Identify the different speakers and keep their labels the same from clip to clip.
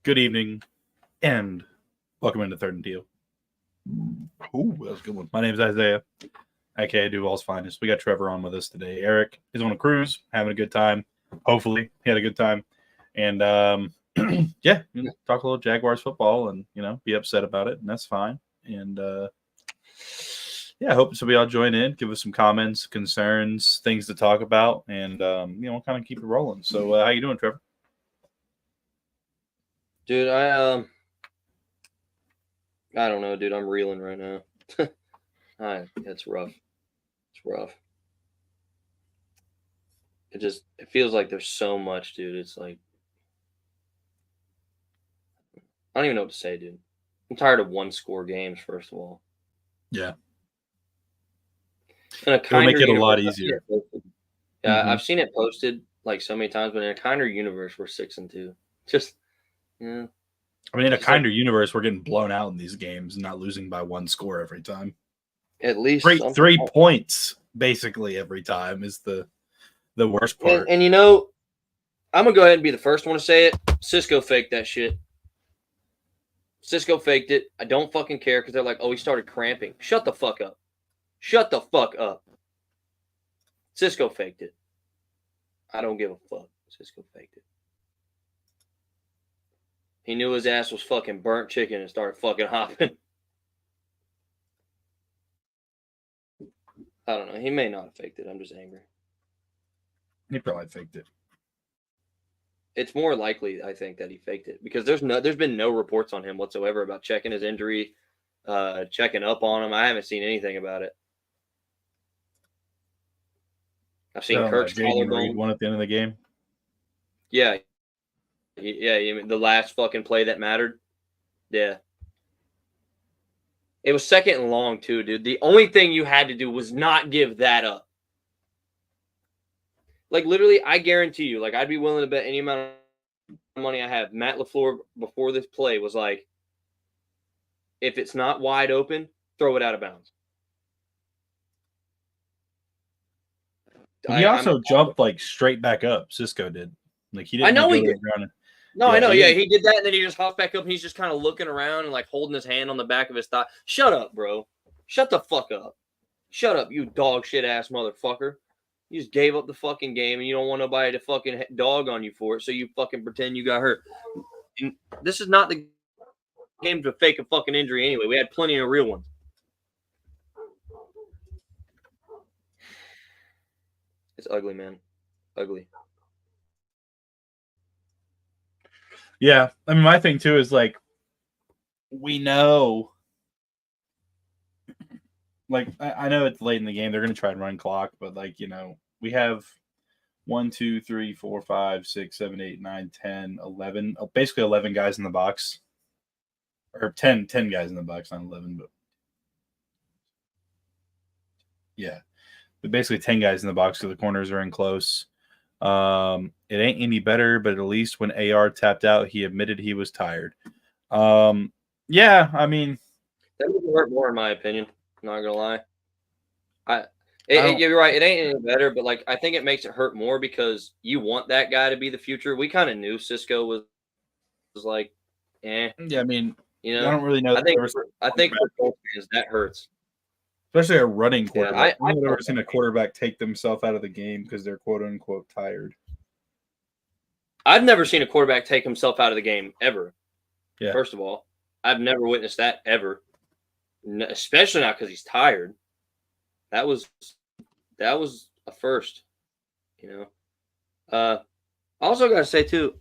Speaker 1: good evening, and welcome into Third and Teal. Ooh, that was a good one. My name is Isaiah, aka Duval's Finest. We got Trevor on with us today. Eric is on a cruise, having a good time. Hopefully, he had a good time. And yeah, talk a little Jaguars football and, be upset about it, and that's fine. And yeah, I hope so. We all join in, give us some comments, concerns, things to talk about, and we'll kind of keep it rolling. So, how you doing, Trevor?
Speaker 2: Dude, I don't know, dude. I'm reeling right now. It's rough. It's rough. It feels like there's so much, dude. It's like I don't even know what to say, dude. I'm tired of one-score games, first of all.
Speaker 1: Yeah.
Speaker 2: In a kinder
Speaker 1: It'll make it
Speaker 2: universe,
Speaker 1: a lot easier.
Speaker 2: I've seen it posted like so many times, but in a kinder universe, we're 6-2. Just yeah.
Speaker 1: I mean, in a kinder universe, we're getting blown out in these games and not losing by one score every time.
Speaker 2: At least
Speaker 1: 3 points basically every time is the worst part.
Speaker 2: And I'm gonna go ahead and be the first one to say it. Cisco faked that shit. Cisco faked it. I don't fucking care because they're like, oh, he started cramping. Shut the fuck up. Shut the fuck up. Cisco faked it. I don't give a fuck. Cisco faked it. He knew his ass was fucking burnt chicken and started fucking hopping. I don't know. He may not have faked it. I'm just angry.
Speaker 1: He probably faked it.
Speaker 2: It's more likely, I think, that he faked it because there's been no reports on him whatsoever about checking his injury, checking up on him. I haven't seen anything about it. I've seen Kirk's collarbone.
Speaker 1: One at the end of the game.
Speaker 2: Yeah. The last fucking play that mattered. Yeah. It was second and long too, dude. The only thing you had to do was not give that up. Like literally, I guarantee you, like I'd be willing to bet any amount of money I have. Matt LaFleur before this play was like, if it's not wide open, throw it out of bounds.
Speaker 1: He also jumped like straight back up. Cisco did. Like he didn't.
Speaker 2: I know he did. No, I know.
Speaker 1: He
Speaker 2: did that, and then he just hopped back up, and he's just kind of looking around and like holding his hand on the back of his thigh. Shut up, bro. Shut the fuck up. Shut up, you dog shit ass motherfucker. You just gave up the fucking game, and you don't want nobody to fucking dog on you for it, so you fucking pretend you got hurt. And this is not the game to fake a fucking injury anyway. We had plenty of real ones. It's ugly, man. Ugly.
Speaker 1: Yeah. I mean, my thing, too, is, like, we know. Like, I know it's late in the game. They're going to try and run clock. But, like, we have 1, 2, 3, 4, 5, 6, 7, 8, 9, 10, 11. Basically 11 guys in the box. Or 10 guys in the box, not 11. But yeah. But basically 10 guys in the box because the corners are in close. It ain't any better, but at least when AR tapped out, he admitted he was tired. Yeah, I mean,
Speaker 2: that would hurt more in my opinion. Not gonna lie. You're right. It ain't any better, but like I think it makes it hurt more because you want that guy to be the future. We kind of knew Cisco was like, eh.
Speaker 1: Yeah, I mean, I don't really know.
Speaker 2: I think for both fans that hurts.
Speaker 1: Especially a running quarterback.
Speaker 2: Yeah,
Speaker 1: I've never seen a quarterback take themselves out of the game because they're quote unquote tired.
Speaker 2: I've never seen a quarterback take himself out of the game ever.
Speaker 1: Yeah.
Speaker 2: First of all, I've never witnessed that ever, especially not because he's tired. That was a first, I also got to say too,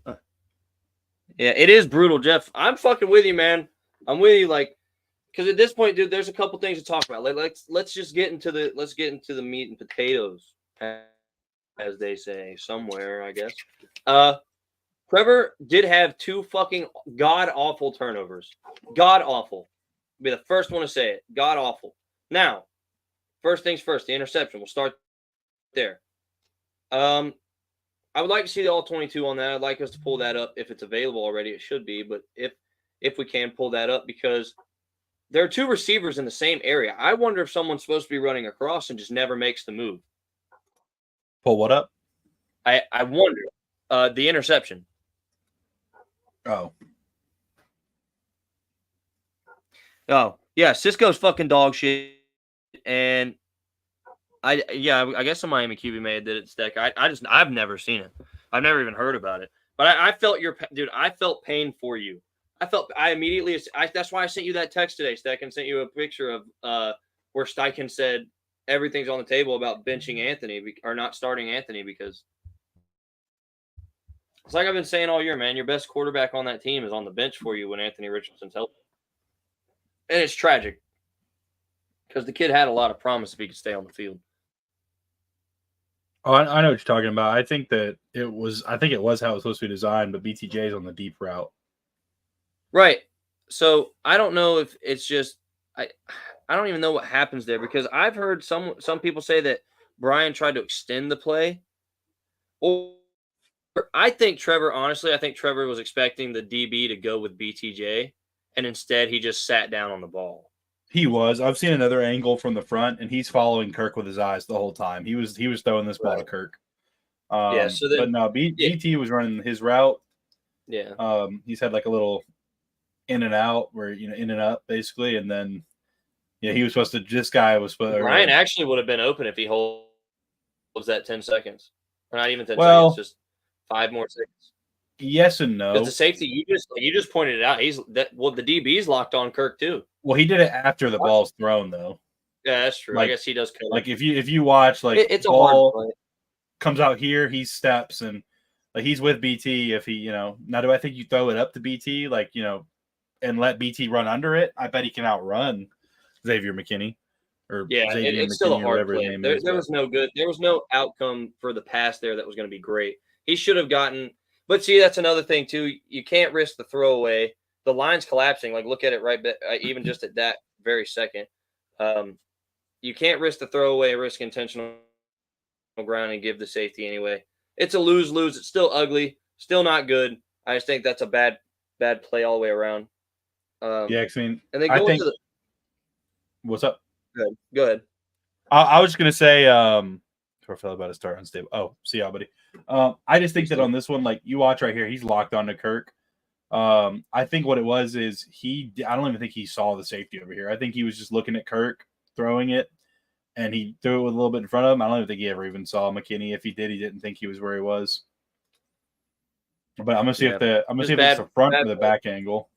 Speaker 2: yeah, it is brutal, Jeff. I'm fucking with you, man. I'm with you, like. Because at this point, dude, there's a couple things to talk about. Like, let's get into the meat and potatoes, as they say somewhere, I guess. Trevor did have 2 fucking god awful turnovers. God awful. I'll be the first one to say it. God awful. Now, first things first, the interception. We'll start there. I would like to see the all 22 on that. I'd like us to pull that up if it's available already. It should be, but if we can pull that up because. There are 2 receivers in the same area. I wonder if someone's supposed to be running across and just never makes the move.
Speaker 1: Pull what up?
Speaker 2: I wonder. The interception.
Speaker 1: Oh.
Speaker 2: Oh, yeah, Cisco's fucking dog shit, and I guess a Miami QB may have did it, Steck. I've never seen it. I've never even heard about it. But I felt dude. I felt pain for you. That's why I sent you that text today, Steck, and sent you a picture of where Steichen said everything's on the table about benching Anthony or not starting Anthony because it's like I've been saying all year, man. Your best quarterback on that team is on the bench for you when Anthony Richardson's healthy, and it's tragic because the kid had a lot of promise if he could stay on the field.
Speaker 1: Oh, I know what you're talking about. I think it was how it was supposed to be designed, but BTJ's on the deep route.
Speaker 2: Right. So I don't know if it's just I don't even know what happens there because I've heard some people say that Brian tried to extend the play. Or I think Trevor was expecting the DB to go with BTJ, and instead he just sat down on the ball.
Speaker 1: He was. I've seen another angle from the front, and he's following Kirk with his eyes the whole time. He was throwing this ball to Kirk.
Speaker 2: Yeah. So then,
Speaker 1: but no, BT was running his route.
Speaker 2: Yeah.
Speaker 1: He's had like a little in and out, where in and up basically, and then he was supposed to. This guy was supposed.
Speaker 2: Brian actually would have been open if he holds that 10 seconds, or not even 10
Speaker 1: Well,
Speaker 2: seconds, just 5 more seconds.
Speaker 1: Yes and no.
Speaker 2: Because the safety, you just pointed it out. The DB's locked on Kirk too.
Speaker 1: Well, he did it after the ball's thrown, though.
Speaker 2: Yeah, that's true. I guess he does.
Speaker 1: Like if you watch, like
Speaker 2: it's a ball hard play.
Speaker 1: Comes out here, he steps and like he's with BT. If he, now do I think you throw it up to BT, like and let BT run under it? I bet he can outrun Xavier McKinney.
Speaker 2: It's still a hard play. There was no outcome for the pass there that was going to be great. He should have gotten. But see, that's another thing too. You can't risk the throwaway. The line's collapsing. Like, look at it right, even just at that very second. You can't risk the throwaway, risk intentional ground, and give the safety anyway. It's a lose-lose. It's still ugly, still not good. I just think that's a bad play all the way around.
Speaker 1: I mean,
Speaker 2: and then go into the.
Speaker 1: What's up?
Speaker 2: Go ahead.
Speaker 1: I was just gonna say, I felt about to start unstable. Oh, see y'all, buddy. I just think that on this one, like you watch right here, he's locked onto Kirk. I think what it was is I don't even think he saw the safety over here. I think he was just looking at Kirk throwing it, and he threw it with a little bit in front of him. I don't even think he ever even saw McKinney. If he did, he didn't think he was where he was. But I'm gonna see if it's the front or the back angle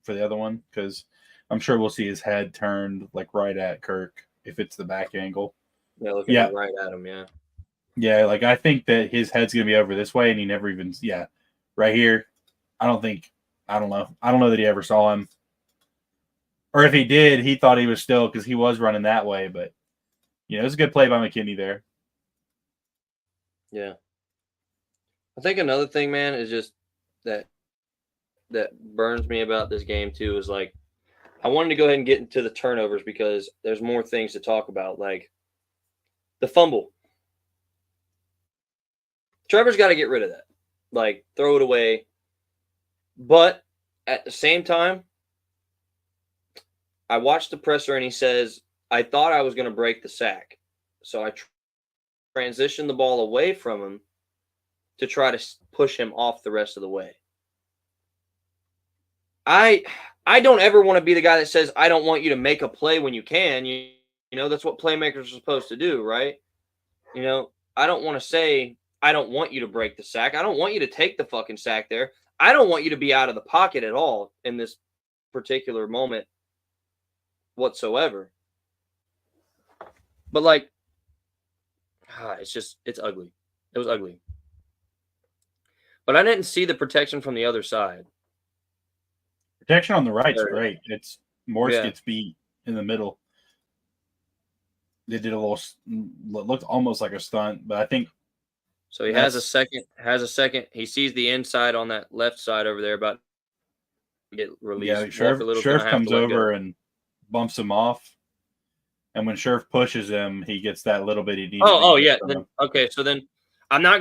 Speaker 1: for the other one, because I'm sure we'll see his head turned like right at Kirk if it's the back angle.
Speaker 2: Yeah, looking right at him. Yeah.
Speaker 1: Yeah, like I think that his head's gonna be over this way, and he never even right here. I don't know that he ever saw him, or if he did, he thought he was still because he was running that way. But it was a good play by McKinney there.
Speaker 2: Yeah, I think another thing, man, is just that burns me about this game too. Is like I wanted to go ahead and get into the turnovers because there's more things to talk about, like the fumble. Trevor's got to get rid of that. Like, throw it away. But at the same time, I watched the presser and he says, I thought I was going to break the sack. So I transitioned the ball away from him to try to push him off the rest of the way. I don't ever want to be the guy that says, I don't want you to make a play when you can. You know, that's what playmakers are supposed to do, right? I don't want to say, I don't want you to break the sack. I don't want you to take the fucking sack there. I don't want you to be out of the pocket at all in this particular moment whatsoever. But like, it's ugly. It was ugly. But I didn't see the protection from the other side.
Speaker 1: Protection on the right's great. It's Morse gets beat in the middle. They did a little, looked almost like a stunt, but I think.
Speaker 2: So he has a second. He sees the inside on that left side over there about to get released.
Speaker 1: Yeah, Sheriff comes over and bumps him off. And when Sheriff pushes him, he gets that little bit he needs.
Speaker 2: Oh yeah. Okay, so then I'm not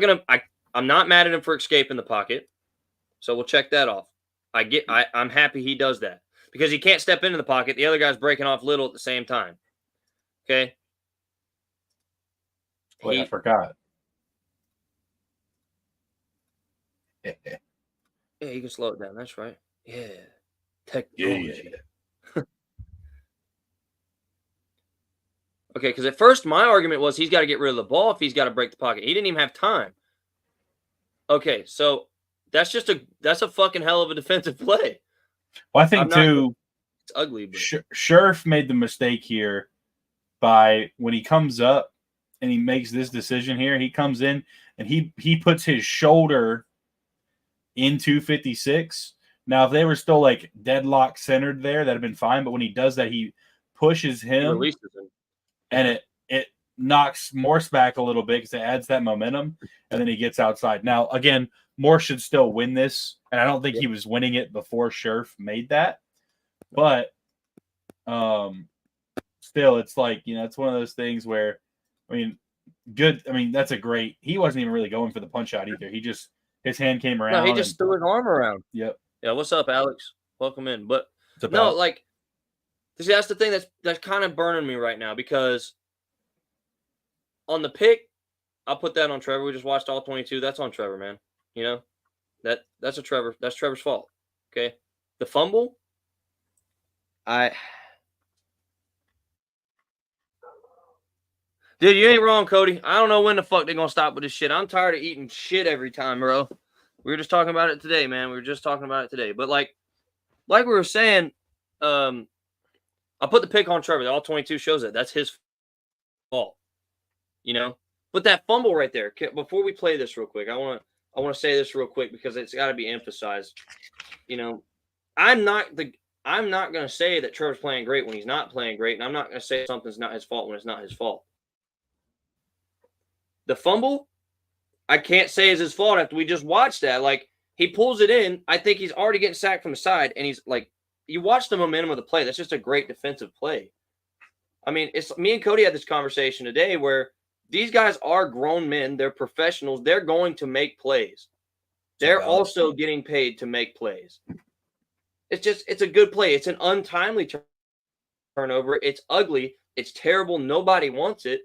Speaker 2: mad at him for escaping the pocket. So we'll check that off. I'm happy he does that because he can't step into the pocket. The other guy's breaking off little at the same time. Okay.
Speaker 1: Wait, I forgot.
Speaker 2: Yeah, you can slow it down. That's right. Yeah. Technology. Okay, because at first my argument was he's got to get rid of the ball if he's got to break the pocket. He didn't even have time. Okay, so that's a fucking hell of a defensive play.
Speaker 1: Well, I think too,
Speaker 2: it's ugly. But...
Speaker 1: Scherf made the mistake here by when he comes up and he makes this decision here. He comes in and he puts his shoulder into 56. Now, if they were still like deadlock centered there, that'd have been fine. But when he does that, he pushes him,
Speaker 2: releases him,
Speaker 1: and it knocks Morse back a little bit because it adds that momentum, and then he gets outside. Now, again, Morse should still win this, and I don't think he was winning it before Scherf made that. But still, it's like, it's one of those things where, that's a great. He wasn't even really going for the punch out either. He just his hand came around.
Speaker 2: No, he just threw his arm around.
Speaker 1: Yep.
Speaker 2: Yeah, what's up, Alex? Welcome in. But no, like, that's the thing that's kind of burning me right now, because on the pick, I'll put that on Trevor. We just watched all 22. That's on Trevor, man. That's Trevor's fault. Okay. The fumble, dude, you ain't wrong, Cody. I don't know when the fuck they're gonna stop with this shit. I'm tired of eating shit every time, bro. We were just talking about it today, man. But like we were saying, I put the pick on Trevor. All 22 shows that. That's his fault. But that fumble right there. Before we play this real quick, I want to say this real quick because it's got to be emphasized. I'm not going to say that Trevor's playing great when he's not playing great, and I'm not going to say something's not his fault when it's not his fault. The fumble, I can't say is his fault after we just watched that. Like, he pulls it in. I think he's already getting sacked from the side, and he's like, you watch the momentum of the play. That's just a great defensive play. It's me and Cody had this conversation today where these guys are grown men. They're professionals. They're going to make plays. They're also getting paid to make plays. It's a good play. It's an untimely turnover. It's ugly. It's terrible. Nobody wants it.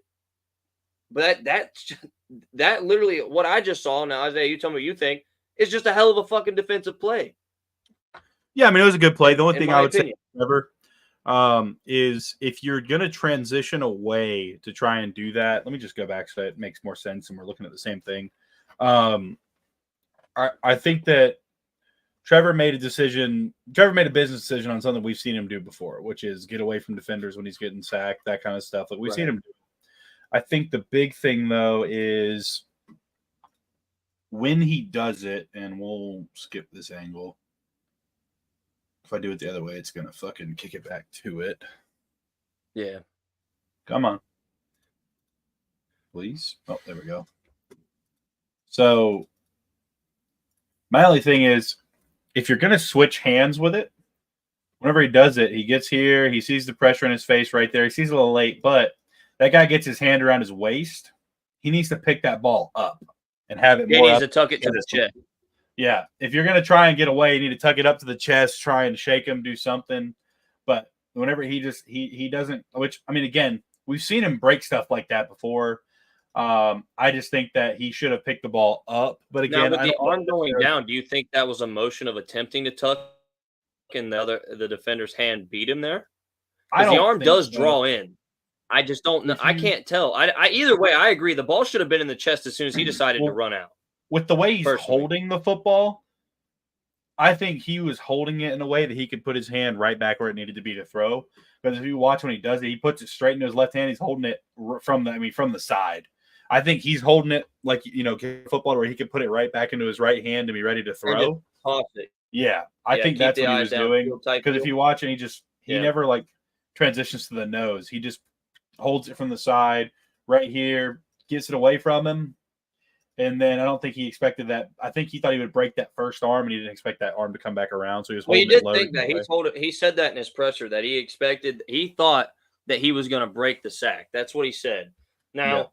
Speaker 2: But that literally, what I just saw, now, Isaiah, you tell me what you think, is just a hell of a fucking defensive play.
Speaker 1: Yeah, it was a good play. The only thing I would say, Trevor, is if you're going to transition away to try and do that, let me just go back so it makes more sense and we're looking at the same thing. I think that Trevor made a business decision on something we've seen him do before, which is get away from defenders when he's getting sacked, that kind of stuff. Like, we've seen him do. I think the big thing, though, is when he does it, and we'll skip this angle. If I do it the other way, it's going to fucking kick it back to it.
Speaker 2: Yeah.
Speaker 1: Come on. Please. Oh, there we go. So, my only thing is, if you're going to switch hands with it, whenever he does it, he gets here, he sees the pressure in his face right there. He sees a little late, but that guy gets his hand around his waist. He needs to pick that ball up and have it more.
Speaker 2: He needs to tuck it to the chest.
Speaker 1: Yeah. If you're going to try and get away, you need to tuck it up to the chest, try and shake him, do something. But whenever he doesn't, which, again, we've seen him break stuff like that before. I just think that he should have picked the ball up. But again,
Speaker 2: with the arm going down, do you think that was a motion of attempting to tuck and the defender's hand beat him there? Because the arm does draw in. I just don't know. I can't tell. I either way, I agree. The ball should have been in the chest as soon as he decided to run out.
Speaker 1: With the way he's holding the football, I think he was holding it in a way that he could put his hand right back where it needed to be to throw. Because if you watch when he does it, he puts it straight into his left hand. He's holding it from the side. I think he's holding it like, football where he could put it right back into his right hand and be ready to throw. Yeah, I think that's what he was doing. Because if you watch it, he never like transitions to the nose. He just holds it from the side right here, gets it away from him. And then I don't think he expected that. I think he thought he would break that first arm, and he didn't expect that arm to come back around. So he was holding it low.
Speaker 2: He did think that. He said that in his presser that he thought that he was going to break the sack. That's what he said. Now,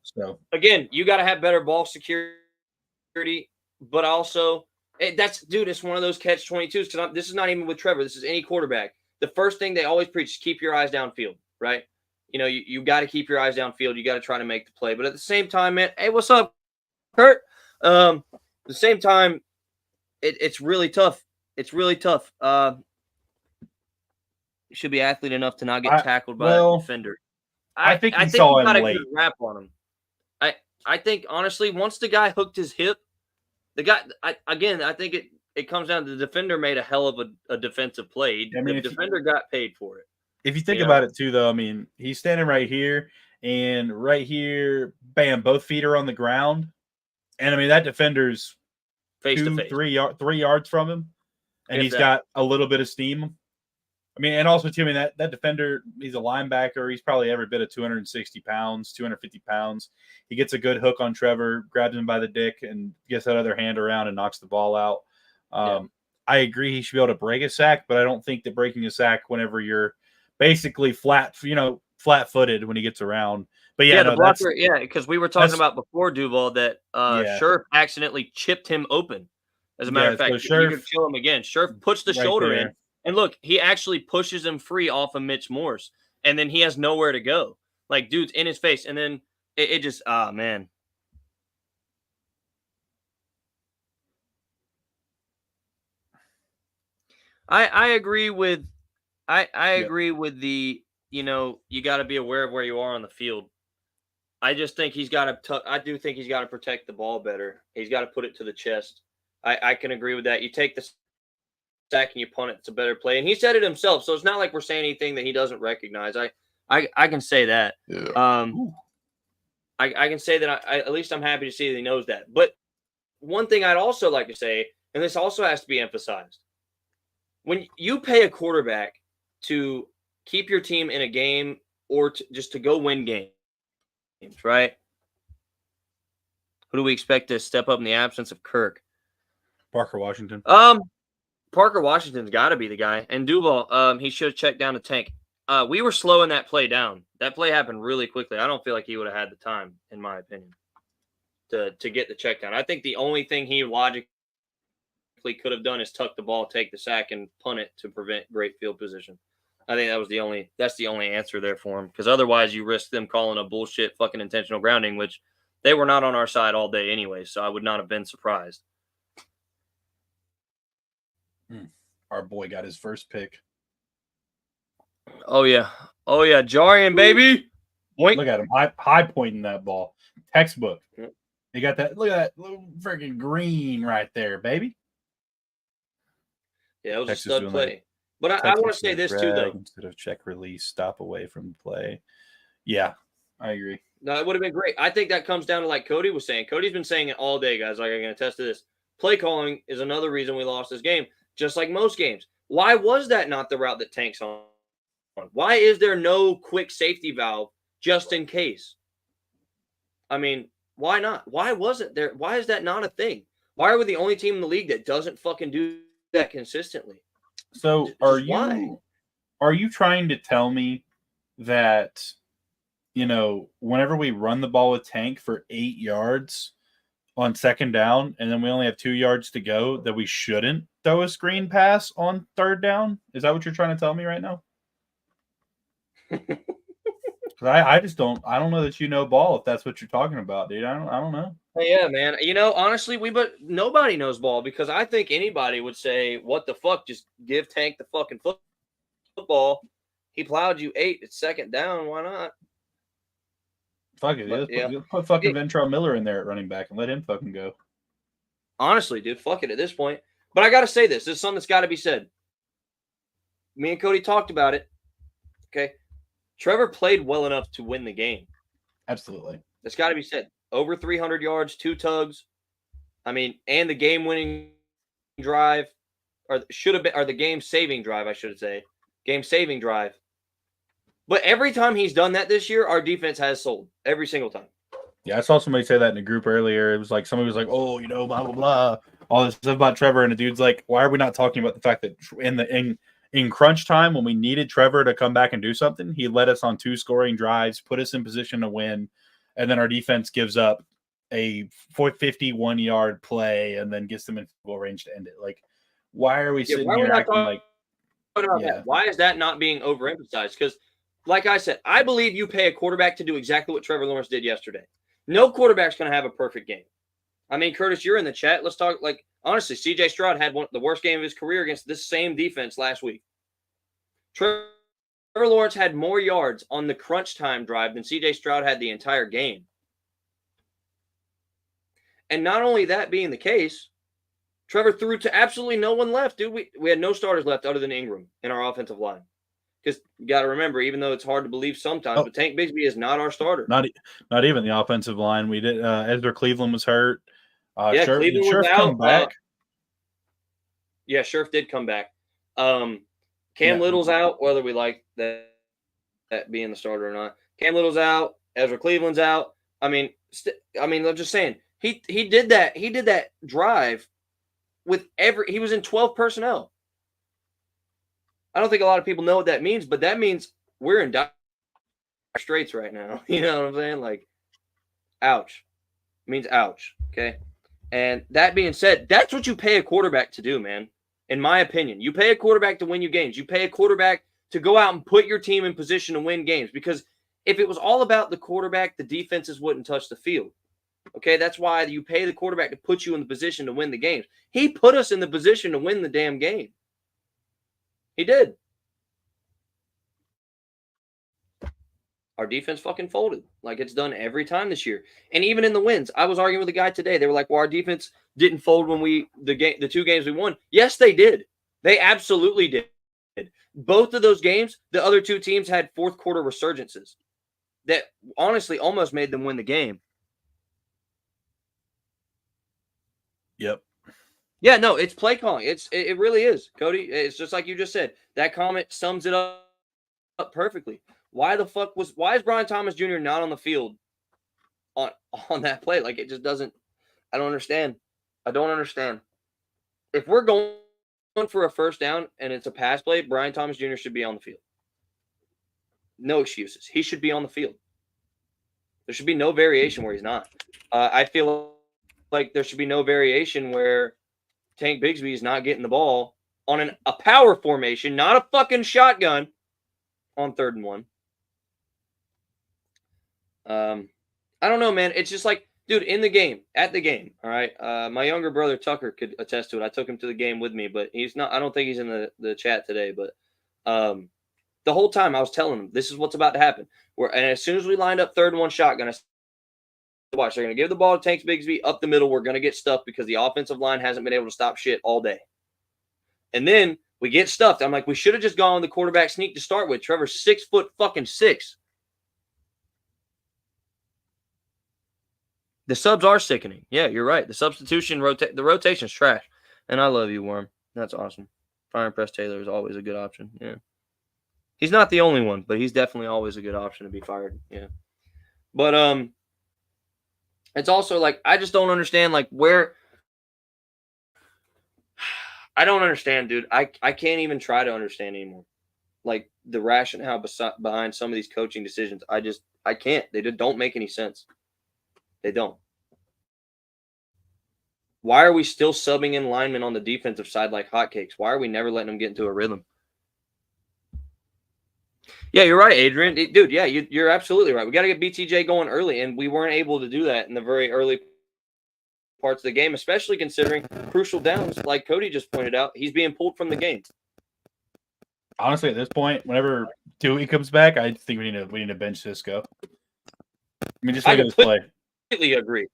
Speaker 2: again, you got to have better ball security, but also it's one of those catch-22s. Because this is not even with Trevor. This is any quarterback. The first thing they always preach is keep your eyes downfield, right? You got to keep your eyes downfield. You got to try to make the play. But at the same time, man, hey, what's up, Kurt? At the same time, it's really tough. It's really tough. You should be athlete enough to not get tackled by a defender.
Speaker 1: I think he
Speaker 2: he
Speaker 1: saw
Speaker 2: got
Speaker 1: him
Speaker 2: a
Speaker 1: late.
Speaker 2: good wrap on him. I think honestly, once the guy hooked his hip, the guy I think it comes down to the defender made a hell of a defensive play.
Speaker 1: I mean,
Speaker 2: The defender got paid for it.
Speaker 1: If you think about it too, though, I mean, he's standing right here, and right here, bam, both feet are on the ground, and I mean that defender's
Speaker 2: face to face,
Speaker 1: 3 yards from him, and he's
Speaker 2: that.
Speaker 1: got a little bit of steam. I mean, and also too, I mean that defender, he's a linebacker. He's probably every bit of 260 pounds, 250 pounds. He gets a good hook on Trevor, grabs him by the dick, and gets that other hand around and knocks the ball out. I agree he should be able to break a sack, but I don't think that breaking a sack whenever you're basically flat-footed when he gets around. But yeah,
Speaker 2: the blocker, because we were talking about before Duval that Scherf accidentally chipped him open. As a matter of fact,
Speaker 1: so
Speaker 2: you could kill him again. Scherf puts the shoulder in, and look, he actually pushes him free off of Mitch Morse, and then he has nowhere to go. Like, dude's in his face, and then it just, man. I agree with agree with the, you got to be aware of where you are on the field. I just think he's got to I do think he's got to protect the ball better. He's got to put it to the chest. I can agree with that. You take the sack and you punt it, it's a better play. And he said it himself, so it's not like we're saying anything that he doesn't recognize. I can say that. Yeah. I can say that at least I'm happy to see that he knows that. But one thing I'd also like to say, and this also has to be emphasized, when you pay a quarterback to keep your team in a game or just to go win games, right? Who do we expect to step up in the absence of Kirk?
Speaker 1: Parker Washington.
Speaker 2: Parker Washington's got to be the guy. And Duval, he should have checked down the tank. We were slowing that play down. That play happened really quickly. I don't feel like he would have had the time, in my opinion, to get the check down. I think the only thing he logically could have done is tuck the ball, take the sack, and punt it to prevent great field position. I think that's the only answer there for him, because otherwise you risk them calling a bullshit fucking intentional grounding, which they were not on our side all day anyway, so I would not have been surprised.
Speaker 1: Our boy got his first pick.
Speaker 2: Oh yeah, Jarian, baby.
Speaker 1: Boink. Look at him, high pointing that ball. Textbook. He got that. Look at that little freaking green right there, baby.
Speaker 2: Yeah, it was Texas a stud play. But I want to say this too, though.
Speaker 1: Instead of check release, stop away from the play. Yeah, I agree.
Speaker 2: No, it would have been great. I think that comes down to, like Cody was saying. Cody's been saying it all day, guys. Like, I can attest to this. Play calling is another reason we lost this game, just like most games. Why was that not the route that Tank's on? Why is there no quick safety valve just in case? I mean, why not? Why wasn't there? Why is that not a thing? Why are we the only team in the league that doesn't fucking do that consistently?
Speaker 1: So are you trying to tell me that, whenever we run the ball with Tank for 8 yards on second down and then we only have 2 yards to go, that we shouldn't throw a screen pass on third down? Is that what you're trying to tell me right now? I just don't know that you know ball, if that's what you're talking about, dude. I don't know.
Speaker 2: Yeah, man. Honestly, but nobody knows ball, because I think anybody would say, what the fuck? Just give Tank the fucking football. He plowed you 8. It's second down. Why not?
Speaker 1: Fuck it. Put fucking Ventrell Miller in there at running back and let him fucking go.
Speaker 2: Honestly, dude, fuck it at this point. But I got to say this. This is something that's got to be said. Me and Cody talked about it. Okay. Trevor played well enough to win the game.
Speaker 1: Absolutely.
Speaker 2: That's got to be said. Over 300 yards, 2 tugs. I mean, and the game-winning drive, or the game-saving drive, I should say. Game-saving drive. But every time he's done that this year, our defense has sold. Every single time.
Speaker 1: Yeah, I saw somebody say that in a group earlier. It was like, somebody was like, oh, blah, blah, blah. All this stuff about Trevor. And the dude's like, why are we not talking about the fact that in crunch time, when we needed Trevor to come back and do something, he led us on 2 scoring drives, put us in position to win, and then our defense gives up a 51-yard play and then gets them in goal range to end it. Like, why are we sitting here acting like
Speaker 2: that? Why is that not being overemphasized? Because, like I said, I believe you pay a quarterback to do exactly what Trevor Lawrence did yesterday. No quarterback's going to have a perfect game. I mean, Curtis, you're in the chat. Let's talk. Like, honestly, C.J. Stroud had the worst game of his career against this same defense last week. Trevor Lawrence had more yards on the crunch time drive than C.J. Stroud had the entire game. And not only that being the case, Trevor threw to absolutely no one left, dude. We had no starters left other than Ingram in our offensive line. Because you got to remember, even though it's hard to believe sometimes, but Tank Bigsby is not our starter.
Speaker 1: Not even the offensive line. We did. Ezra Cleveland was hurt.
Speaker 2: Cleveland was out.
Speaker 1: Come back.
Speaker 2: Scherf did come back. Cam Little's out, whether we like that being the starter or not. Cam Little's out. Ezra Cleveland's out. I mean, I'm just saying he did that. He did that drive with he was in 12 personnel. I don't think a lot of people know what that means, but that means we're in dire straits right now. You know what I'm saying? Like, ouch. It means ouch. Okay. And that being said, that's what you pay a quarterback to do, man. In my opinion, you pay a quarterback to win you games. You pay a quarterback to go out and put your team in position to win games. Because if it was all about the quarterback, the defenses wouldn't touch the field. Okay, that's why you pay the quarterback to put you in the position to win the games. He put us in the position to win the damn game. He did. Our defense fucking folded like it's done every time this year. And even in the wins, I was arguing with a guy today. They were like, well, our defense didn't fold when the 2 games we won. Yes, they did. They absolutely did. Both of those games, the other 2 teams had fourth quarter resurgences that honestly almost made them win the game.
Speaker 1: Yep.
Speaker 2: Yeah, no, it's play calling. It really is, Cody. It's just like you just said. That comment sums it up perfectly. Why is Brian Thomas Jr. not on the field on that play? Like, it just doesn't. I don't understand. If we're going for a first down and it's a pass play, Brian Thomas Jr. should be on the field. No excuses. He should be on the field. There should be no variation where he's not. I feel like there should be no variation where Tank Bigsby is not getting the ball on a power formation, not a fucking shotgun, on 3rd and 1. I don't know, man. It's just like, dude, at the game, all right? My younger brother, Tucker, could attest to it. I took him to the game with me, but he's not – I don't think he's in the chat today. But the whole time I was telling him, this is what's about to happen. And as soon as we lined up 3rd and 1 shotgun, I said, watch, they're going to give the ball to Tank Bigsby up the middle. We're going to get stuffed because the offensive line hasn't been able to stop shit all day. And then we get stuffed. I'm like, we should have just gone the quarterback sneak to start with. Trevor's 6'6". The subs are sickening. Yeah, you're right. The substitution the rotation's trash. And I love you, Worm. That's awesome. Fire and Press Taylor is always a good option. Yeah. He's not the only one, but he's definitely always a good option to be fired. Yeah. But it's also like, I just don't understand, like, where I don't understand, dude. I can't even try to understand anymore. Like, the rationale behind some of these coaching decisions. I can't. They just don't make any sense. They don't. Why are we still subbing in linemen on the defensive side like hotcakes? Why are we never letting them get into a rhythm? Yeah, you're right, Adrian. Dude, yeah, you're absolutely right. We got to get BTJ going early, and we weren't able to do that in the very early parts of the game, especially considering crucial downs, like Cody just pointed out. He's being pulled from the game.
Speaker 1: Honestly, at this point, whenever Dewey comes back, I think we need to bench Cisco. I mean, just look at this play.
Speaker 2: Completely agree.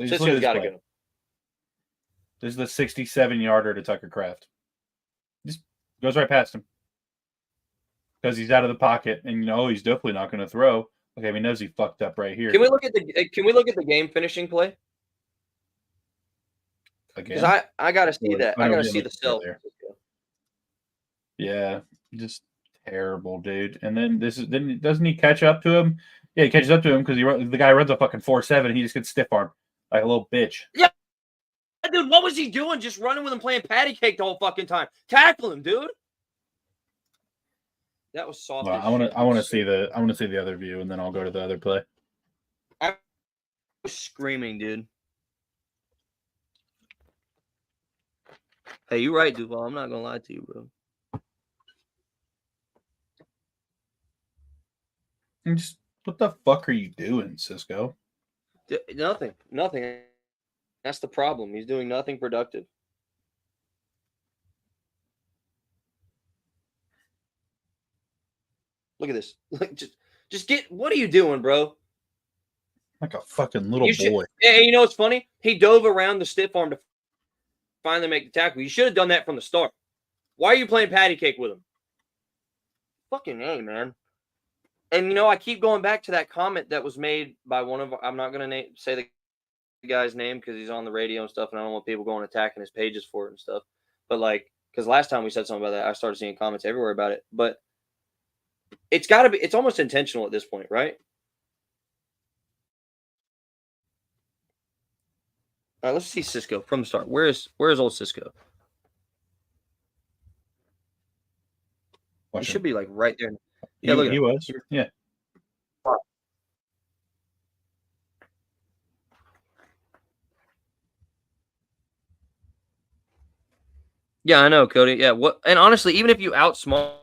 Speaker 1: Cisco's got to go. This is the 67-yarder to Tucker Kraft. Just goes right past him. Because he's out of the pocket, and he's definitely not going to throw. Okay, he knows he fucked up right here.
Speaker 2: Can we look at the game finishing play?
Speaker 1: Again?
Speaker 2: Because I got to see that. I got to see the cell.
Speaker 1: Yeah, just terrible, dude. And then doesn't he catch up to him? Yeah, he catches up to him because the guy runs a fucking 4.7 and he just gets stiff arm like a little bitch.
Speaker 2: Yeah, dude, what was he doing? Just running with him, playing patty cake the whole fucking time. Tackle him, dude. That was soft.
Speaker 1: Well, I want to see the other view, and then I'll go to the other play.
Speaker 2: I was screaming, dude. Hey, you're right, Duval. I'm not gonna lie to you, bro.
Speaker 1: And just what the fuck are you doing, Cisco?
Speaker 2: Nothing. That's the problem. He's doing nothing productive. Look at this. Like, just get. What are you doing, bro?
Speaker 1: Like a fucking little boy.
Speaker 2: Hey, you know what's funny? He dove around the stiff arm to finally make the tackle. You should have done that from the start. Why are you playing patty cake with him? Fucking A, man. And, you know, I keep going back to that comment that was made by one of, I'm not going to say the guy's name because he's on the radio and stuff, and I don't want people going attacking his pages for it and stuff. But, like, because last time we said something about that, I started seeing comments everywhere about it. But it's got to be, it's almost intentional at this point, right? All right, let's see Cisco from the start. Where's old Cisco? He should be like right there.
Speaker 1: Yeah, look, he was. Yeah.
Speaker 2: Yeah, I know, Cody. Yeah, what? And honestly, even if you outsmart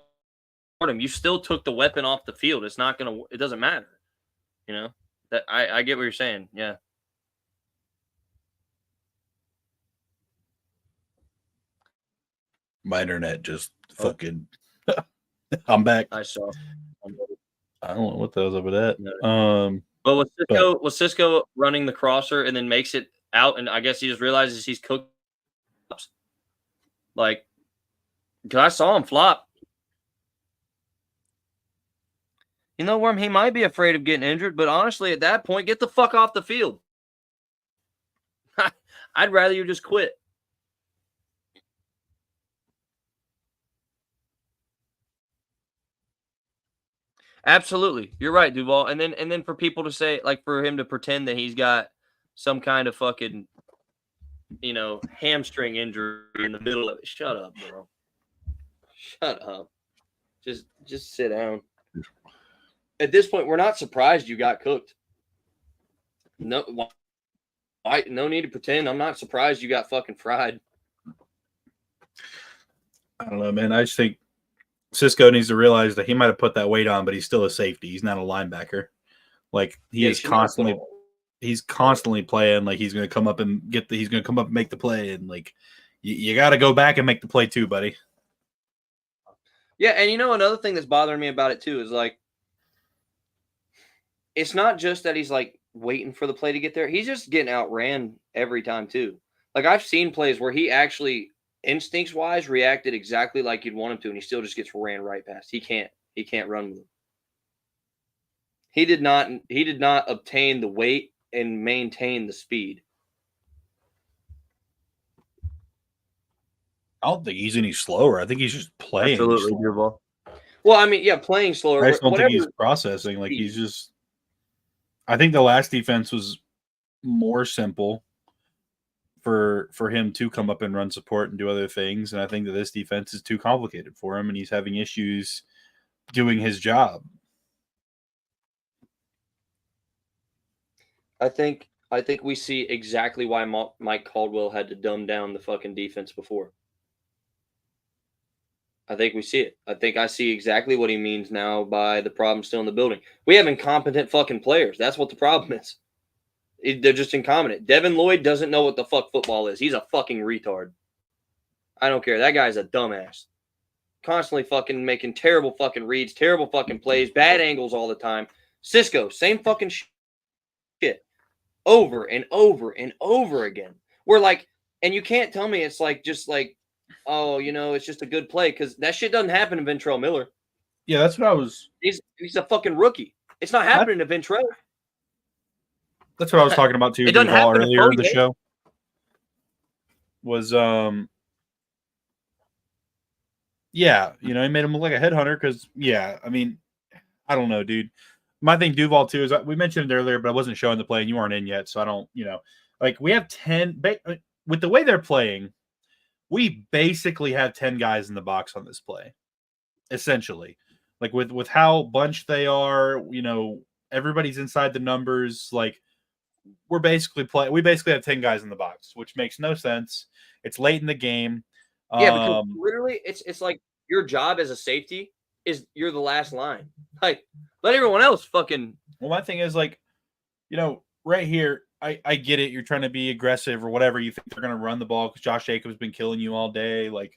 Speaker 2: him, you still took the weapon off the field. It's not gonna. It doesn't matter. You know that I get what you're saying. Yeah.
Speaker 1: My internet just fucking. I'm back.
Speaker 2: I saw.
Speaker 1: I don't know what that was over that.
Speaker 2: But was Cisco running the crosser and then makes it out, and I guess he just realizes he's cooked. Like, because I saw him flop. You know, Worm, he might be afraid of getting injured, but honestly, at that point, get the fuck off the field. I'd rather you just quit. Absolutely. You're right, Duval. And then for people to say, like, for him to pretend that he's got some kind of fucking, you know, hamstring injury in the middle of it. Shut up, bro. Shut up. Just sit down. At this point, we're not surprised you got cooked. No, no need to pretend. I'm not surprised you got fucking fried.
Speaker 1: I don't know, man. I just think Cisco needs to realize that he might have put that weight on, but he's still a safety. He's not a linebacker. Like he's constantly playing. Like he's going to come up and he's going to come up and make the play. And like, you got to go back and make the play too, buddy.
Speaker 2: Yeah. And you know, another thing that's bothering me about it too, is like, it's not just that he's like waiting for the play to get there. He's just getting outran every time too. Like I've seen plays where he actually instincts wise reacted exactly like you'd want him to, and he still just gets ran right past. He can't run with him. He did not obtain the weight and maintain the speed.
Speaker 1: I don't think he's any slower. I think he's just playing.
Speaker 2: Absolutely, slower. Well, I mean, yeah, playing slower.
Speaker 1: I just don't think he's processing. Like he's just. I think the last defense was more simple for him to come up and run support and do other things, and I think that this defense is too complicated for him, and he's having issues doing his job.
Speaker 2: I think we see exactly why Mike Caldwell had to dumb down the fucking defense before. I think we see it. I think I see exactly what he means now by the problem still in the building. We have incompetent fucking players. That's what the problem is. They're just incompetent. Devin Lloyd doesn't know what the fuck football is. He's a fucking retard. I don't care. That guy's a dumbass. Constantly fucking making terrible fucking reads, terrible fucking plays, bad angles all the time. Cisco, same fucking shit. Over and over and over again. We're like, and you can't tell me it's like, just like, oh, you know, it's just a good play, because that shit doesn't happen to Ventrell Miller.
Speaker 1: Yeah, that's what I was.
Speaker 2: He's a fucking rookie. It's not happening to Ventrell.
Speaker 1: That's what I was talking about too.
Speaker 2: It doesn't happen
Speaker 1: earlier in the show. Was yeah, you know, he made him look like a headhunter because I mean, I don't know, dude. My thing, Duval too, is we mentioned it earlier, but I wasn't showing the play and you weren't in yet, so I don't, you know, like we have 10 with the way they're playing. We basically have 10 guys in the box on this play, essentially. Like with how bunched they are, you know, everybody's inside the numbers. Like we basically have 10 guys in the box, which makes no sense. It's late in the game.
Speaker 2: Yeah, because literally, it's like your job as a safety is you're the last line. Like let everyone else fucking.
Speaker 1: Well, my thing is like, you know, right here. I get it. You're trying to be aggressive or whatever. You think they're going to run the ball because Josh Jacobs has been killing you all day. Like,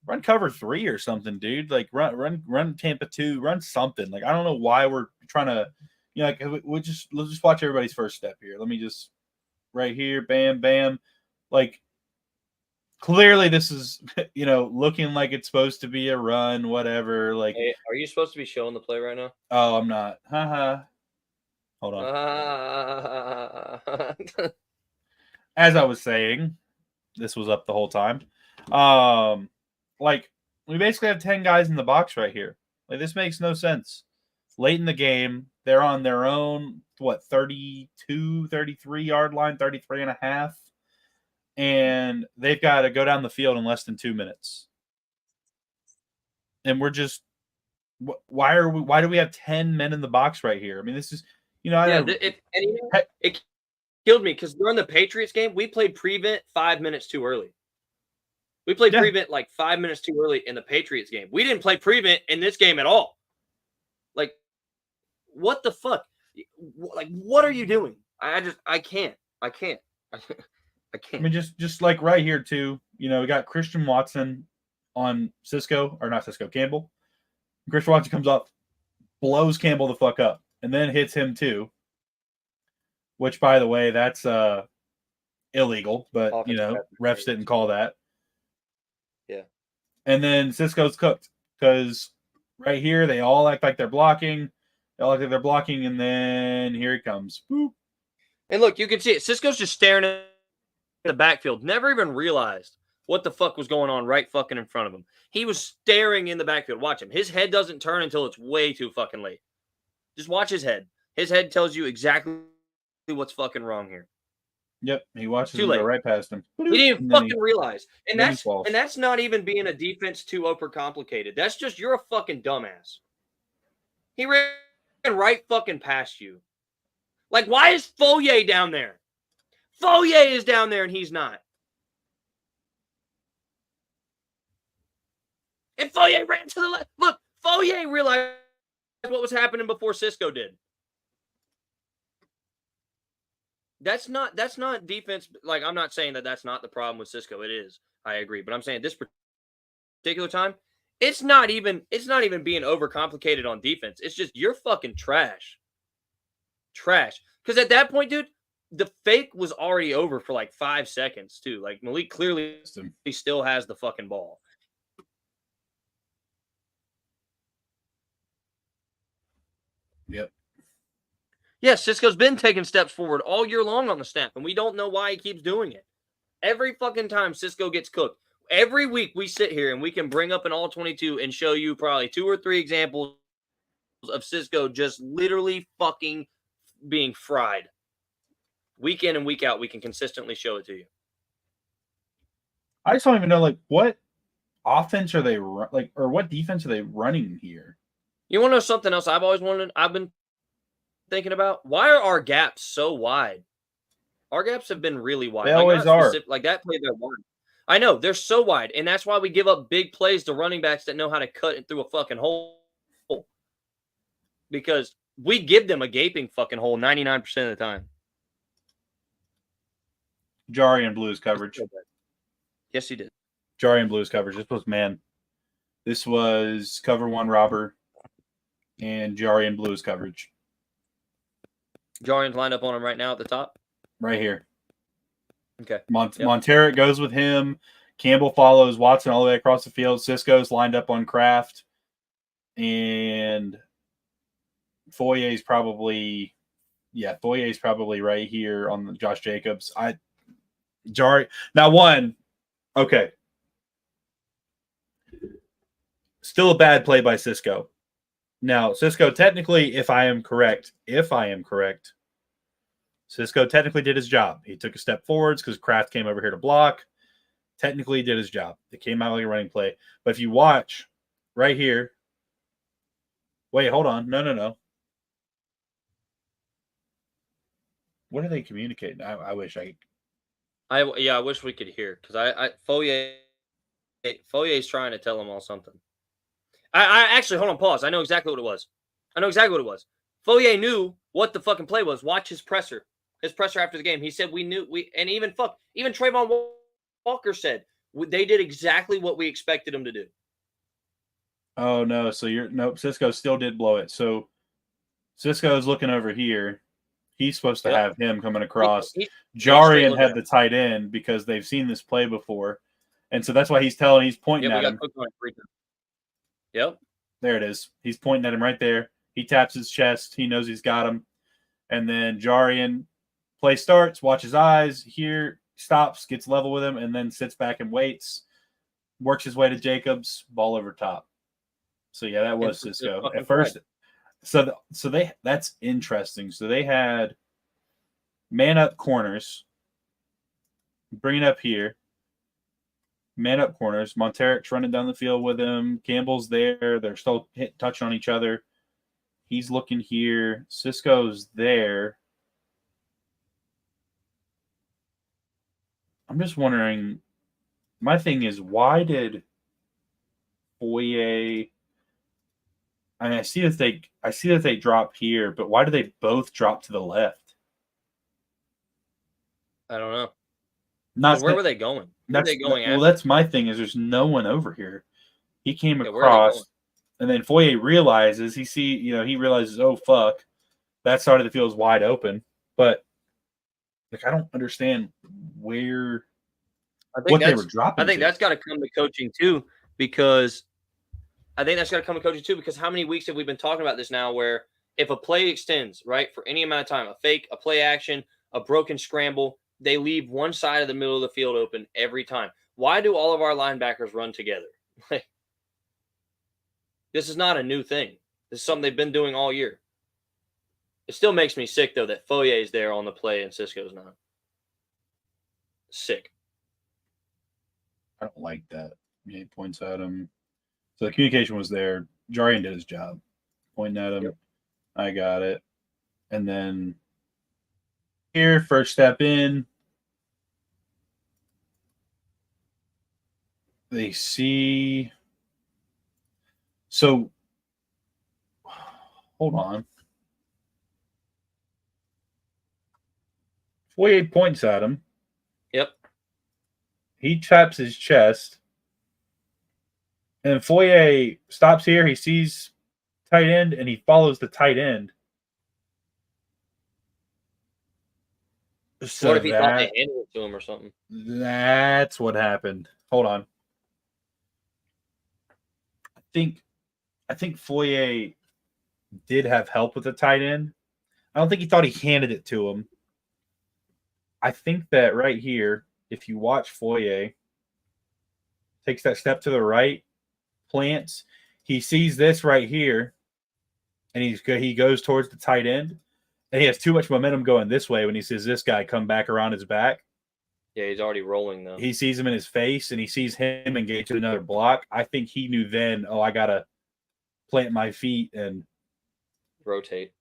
Speaker 1: run cover 3 or something, dude. Like run Tampa 2, run something. Like I don't know why we're trying to, like let's just watch everybody's first step here. Let me just right here, bam, bam. Like clearly this is looking like it's supposed to be a run, whatever. Like,
Speaker 2: hey, are you supposed to be showing the play right now?
Speaker 1: Oh, I'm not. Haha. Hold on. As I was saying, this was up the whole time. Like we basically have 10 guys in the box right here. Like this makes no sense. Late in the game, they're on their own, 32, 33 yard line, 33 and a half. And they've got to go down the field in less than 2 minutes. And we're just, why do we have 10 men in the box right here? I mean, this is,
Speaker 2: it killed me because during the Patriots game, we played prevent 5 minutes too early. We played prevent like 5 minutes too early in the Patriots game. We didn't play prevent in this game at all. Like, what the fuck? Like, what are you doing? I can't. I can't.
Speaker 1: I mean, just like right here too. We got Christian Watson on Campbell. Christian Watson comes up, blows Campbell the fuck up, and then hits him too. Which, by the way, that's illegal, but refs didn't call that.
Speaker 2: Yeah.
Speaker 1: And then Cisco's cooked because right here they all act like they're blocking. And then here he comes. Boop.
Speaker 2: And look, you can see it. Cisco's just staring at the backfield. Never even realized what the fuck was going on right fucking in front of him. He was staring in the backfield. Watch him. His head doesn't turn until it's way too fucking late. Just watch his head. His head tells you exactly what's fucking wrong here.
Speaker 1: Yep, he watches him go right past him.
Speaker 2: He didn't even fucking realize. And that's not even being a defense too overcomplicated. That's just you're a fucking dumbass. He ran right fucking past you. Like, why is Foyer down there? Foyer is down there and he's not. And Foyer ran to the left. Look, Foyer realized what was happening before Cisco did. That's not defense. Like, I'm not saying that that's not the problem with Cisco. It is. I agree. But I'm saying this particular time, it's not even being overcomplicated on defense. It's just you're fucking trash. Trash. Because at that point, dude, the fake was already over for like 5 seconds, too. Like, Malik clearly he still has the fucking ball.
Speaker 1: Yep.
Speaker 2: Yes, Cisco's been taking steps forward all year long on the snap, and we don't know why he keeps doing it. Every fucking time Cisco gets cooked, every week we sit here and we can bring up an all-22 and show you probably 2 or 3 examples of Cisco just literally fucking being fried. Week in and week out, we can consistently show it to you.
Speaker 1: I just don't even know, like, what offense are they or what defense are they running here?
Speaker 2: You want to know something else I've been thinking about? Why are our gaps so wide? Our gaps have been really wide.
Speaker 1: They always are.
Speaker 2: Like that play, they're wide. I know, they're so wide, and that's why we give up big plays to running backs that know how to cut it through a fucking hole. Because we give them a gaping fucking hole 99% of the time.
Speaker 1: Jari and Blues coverage.
Speaker 2: Yes, he did.
Speaker 1: Jari and Blues coverage. This was cover 1 robber and Jari and Blues coverage.
Speaker 2: Jarian's lined up on him right now at the top.
Speaker 1: Right here.
Speaker 2: Okay.
Speaker 1: Montero goes with him. Campbell follows Watson all the way across the field. Cisco's lined up on Kraft. And Foyer's probably right here on the Josh Jacobs. Jari. Now, okay. Still a bad play by Cisco. Now, Cisco technically, if I am correct, Cisco technically did his job. He took a step forwards because Kraft came over here to block. Technically did his job. It came out like a running play. But if you watch right here, wait, hold on. No. What are they communicating? I wish I
Speaker 2: wish we could hear because Foyer's trying to tell them all something. I actually, hold on, pause. I know exactly what it was. Foyer knew what the fucking play was. Watch his presser. His presser after the game. He said even Trayvon Walker said They did exactly what we expected them to do.
Speaker 1: Oh no! So nope. Cisco still did blow it. So Cisco's looking over here. He's supposed to have him coming across. Jarian had the tight end because they've seen this play before, and so that's why he's pointing at him.
Speaker 2: Yep.
Speaker 1: There it is. He's pointing at him right there. He taps his chest. He knows he's got him, and then Jarian play starts. Watch his eyes. Here stops, gets level with him, and then sits back and waits. Works his way to Jacobs. Ball over top. So yeah, that was Cisco at first. That's interesting. So they had man up corners, bring it up here, man up corners. Monteric's running down the field with him. Campbell's there. They're still touching on each other. He's looking here. Cisco's there. I'm just wondering. My thing is, why did Foye? I mean, I see that they drop here, but why do they both drop to the left?
Speaker 2: I don't know. Where were they going?
Speaker 1: Well, that's my thing. Is there's no one over here. He came across, and then Foye realizes he realizes, oh fuck, that side of the field is wide open. But like, I don't understand what they were dropping.
Speaker 2: I think that's got to come to coaching too, because how many weeks have we been talking about this now where if a play extends, right, for any amount of time, a fake, a play action, a broken scramble, they leave one side of the middle of the field open every time. Why do all of our linebackers run together? This is not a new thing. This is something they've been doing all year. It still makes me sick, though, that Foye is there on the play and Cisco's not. Sick.
Speaker 1: I don't like that. Yeah, he points at him. So the communication was there. Jarian did his job. Pointing at him. Yep. I got it. And then here, first step in. They see. So, hold on. Foye points at him.
Speaker 2: Yep.
Speaker 1: He taps his chest. And Foye stops here. He sees tight end, and he follows the tight end. So
Speaker 2: what if he thought they handed it to him or something?
Speaker 1: That's what happened. Hold on. I think Foye did have help with the tight end. I don't think he thought he handed it to him. I think that right here, if you watch Foye, takes that step to the right, plants. He sees this right here, and he goes towards the tight end, and he has too much momentum going this way when he sees this guy come back around his back.
Speaker 2: Yeah, he's already rolling though.
Speaker 1: He sees him in his face, and he sees him engage to another block. I think he knew then, I got to plant my feet and
Speaker 2: rotate.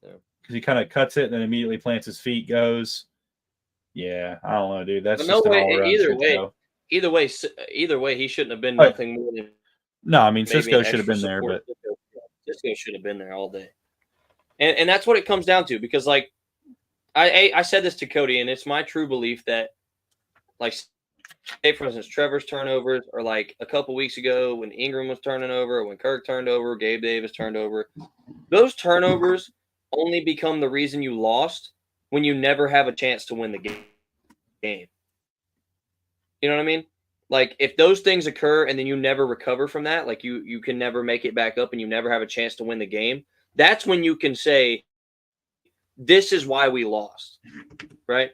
Speaker 1: Because he kind of cuts it and then immediately plants his feet, goes. Yeah, I don't know, dude. That's just
Speaker 2: either way, he shouldn't have been nothing more than.
Speaker 1: No, I mean Cisco should have been there, but
Speaker 2: Cisco should have been there all day. And that's what it comes down to, because like I said this to Cody, and it's my true belief that, like, say for instance, Trevor's turnovers, or like a couple weeks ago when Ingram was turning over, or when Kirk turned over, Gabe Davis turned over, those turnovers only become the reason you lost when you never have a chance to win the game. You know what I mean? Like, if those things occur and then you never recover from that, like you can never make it back up and you never have a chance to win the game, that's when you can say, this is why we lost, right?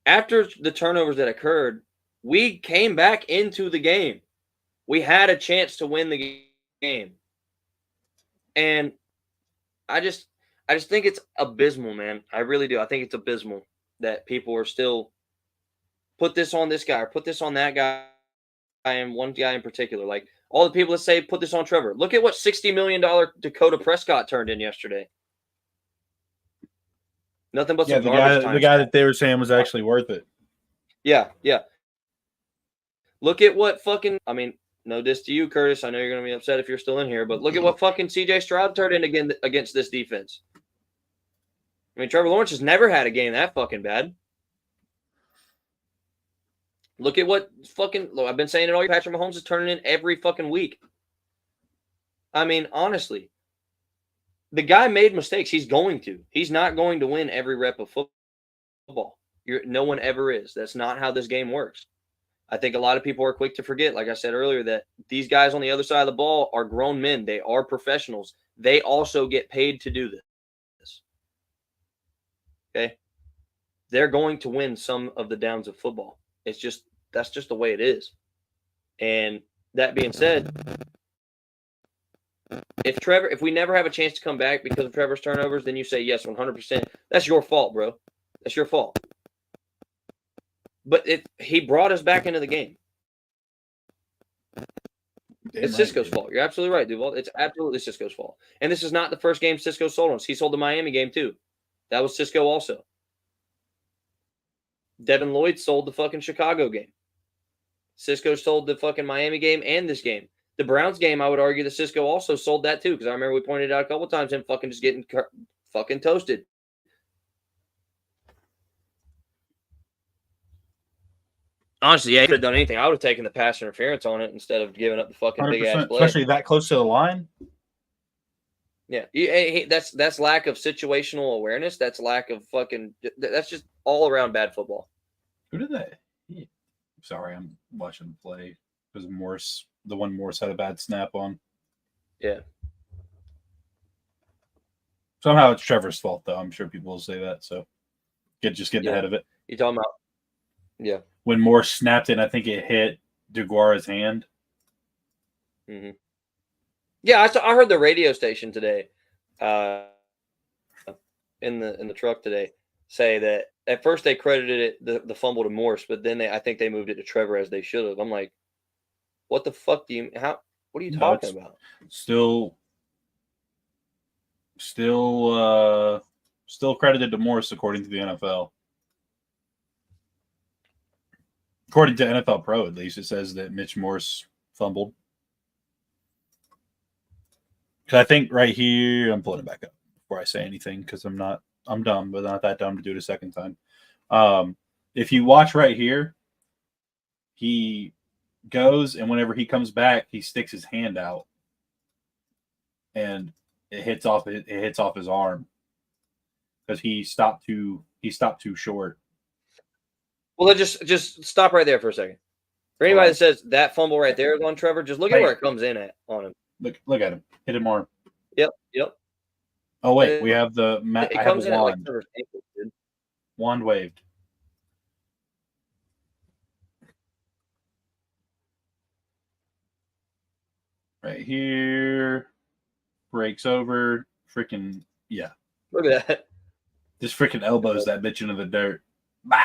Speaker 2: After the turnovers that occurred, we came back into the game. We had a chance to win the game. And I just think it's abysmal, man. I really do. I think it's abysmal that people are still put this on this guy or put this on that guy and one guy in particular. Like, all the people that say put this on Trevor. Look at what $60 million Dakota Prescott turned in yesterday. Nothing but some garbage time.
Speaker 1: The guy that they were saying was actually worth it.
Speaker 2: Yeah. Look at what fucking, I mean, no diss to you, Curtis. I know you're going to be upset if you're still in here, but look at what fucking CJ Stroud turned in again against this defense. I mean, Trevor Lawrence has never had a game that fucking bad. Look at what fucking. Look, I've been saying it all year. Patrick Mahomes is turning in every fucking week. I mean, honestly, the guy made mistakes. He's going to. He's not going to win every rep of football. No one ever is. That's not how this game works. I think a lot of people are quick to forget, like I said earlier, that these guys on the other side of the ball are grown men. They are professionals. They also get paid to do this. Okay? They're going to win some of the downs of football. That's just the way it is. And that being said, if we never have a chance to come back because of Trevor's turnovers, then you say yes, 100%. That's your fault, bro. That's your fault. But he brought us back into the game. It's Cisco's fault. You're absolutely right, Duval. It's absolutely Cisco's fault. And this is not the first game Cisco sold us. He sold the Miami game too. That was Cisco also. Devin Lloyd sold the fucking Chicago game. Cisco sold the fucking Miami game and this game. The Browns game, I would argue that Cisco also sold that too, because I remember we pointed out a couple times him fucking just getting fucking toasted. Honestly, yeah, he could have done anything. I would have taken the pass interference on it instead of giving up the fucking big ass play.
Speaker 1: Especially that close to the line.
Speaker 2: Yeah, that's lack of situational awareness. That's lack of fucking. That's just all around bad football.
Speaker 1: Who did that? Sorry, I'm watching the play. It was Morse, the one Morse had a bad snap on.
Speaker 2: Yeah.
Speaker 1: Somehow it's Trevor's fault, though. I'm sure people will say that. So just getting ahead of it.
Speaker 2: You talking about? Yeah.
Speaker 1: When Morse snapped it, I think it hit DeGuara's hand.
Speaker 2: Mm-hmm. Yeah, I heard the radio station today, in the truck today, say that at first they credited it the fumble to Morse, but then I think they moved it to Trevor as they should have. I'm like, what the fuck what are you talking about?
Speaker 1: Still credited to Morse according to the NFL. According to NFL Pro, at least, it says that Mitch Morse fumbled. Because I think right here, I'm pulling it back up before I say anything because I'm dumb, but not that dumb to do it a second time. If you watch right here, he goes, and whenever he comes back, he sticks his hand out, and it hits off his arm because he stopped too short.
Speaker 2: Well, then just stop right there for a second. For anybody that says that fumble right there is on Trevor, just look at where it comes in at on him.
Speaker 1: Look at him. Hit him arm.
Speaker 2: Yep.
Speaker 1: Oh wait, we have the
Speaker 2: it comes in at like Trevor's ankle, dude.
Speaker 1: Wand waved. Right here. Breaks over. Freaking yeah.
Speaker 2: Look at that.
Speaker 1: Just freaking elbows that bitch into the dirt. Bah!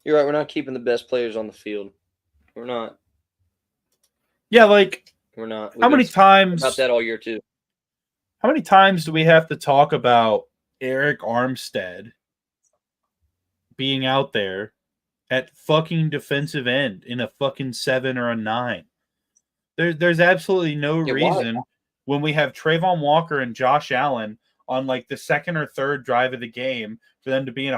Speaker 2: You're right. We're not keeping the best players on the field. We're not.
Speaker 1: Yeah, like
Speaker 2: we're not.
Speaker 1: How many times
Speaker 2: about that all year too?
Speaker 1: How many times do we have to talk about Eric Armstead being out there at fucking defensive end in a fucking 7 or a 9? There's absolutely no reason when we have Trayvon Walker and Josh Allen on like the second or third drive of the game for them to be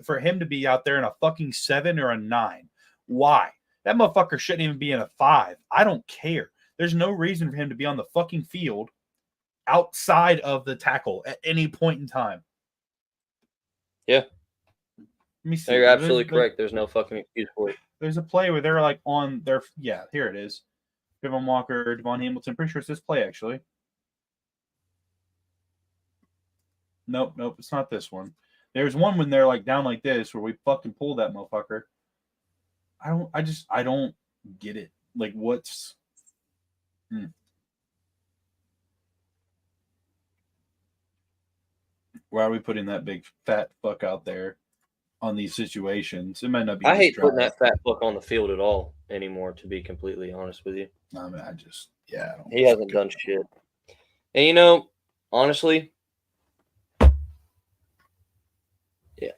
Speaker 1: for him to be out there in a fucking 7 or a 9. Why? That motherfucker shouldn't even be in a 5. I don't care. There's no reason for him to be on the fucking field outside of the tackle at any point in time.
Speaker 2: Yeah.
Speaker 1: Let me see.
Speaker 2: No, you're absolutely correct. There's no fucking excuse for it.
Speaker 1: There's a play where they're like on their here it is. Trayvon Walker, Devon Hamilton. Pretty sure it's this play actually. Nope, it's not this one. There's one when they're like down like this where we fucking pull that motherfucker. I don't get it. Like what's Why are we putting that big fat fuck out there on these situations? It might not be.
Speaker 2: I hate putting that fat fuck on the field at all anymore, to be completely honest with you.
Speaker 1: I mean,
Speaker 2: he hasn't done shit. And honestly, yeah,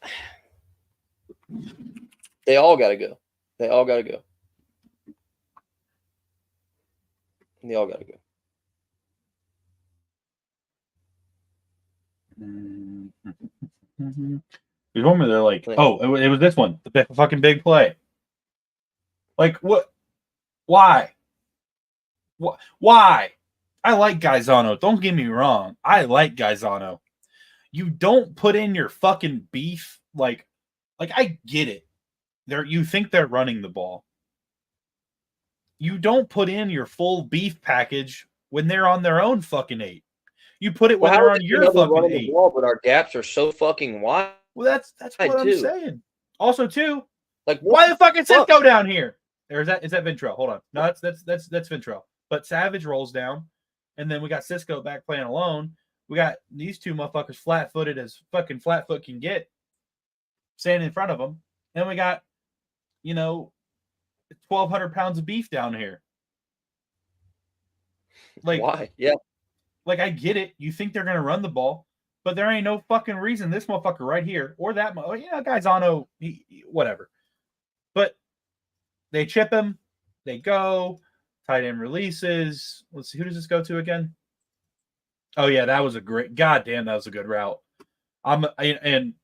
Speaker 2: they all got to go. They all got to go.
Speaker 1: You told me they're like, oh, it was this one, the fucking big play. Like what? Why? Why? I like Gaisano. Don't get me wrong. I like Gaisano. You don't put in your fucking beef like I get it. You think they're running the ball. You don't put in your full beef package when they're on their own fucking 8. You put it when they're on your fucking 8.
Speaker 2: Ball, but our gaps are so fucking wide.
Speaker 1: Well, that's what I'm saying. Also, too,
Speaker 2: like
Speaker 1: why the fuck is Cisco down here? Or is that Ventrell? Hold on. No, that's Ventrell. But Savage rolls down, and then we got Cisco back playing alone. We got these two motherfuckers flat-footed as fucking flat-foot can get, standing in front of them. And we got, 1,200 pounds of beef down here. Like,
Speaker 2: why? Yeah.
Speaker 1: Like, I get it. You think they're going to run the ball, but there ain't no fucking reason this motherfucker right here or that, Gaisano, whatever. But they chip him. They go. Tight end releases. Let's see. Who does this go to again? Oh, yeah, that was a great. Goddamn, that was a good route. And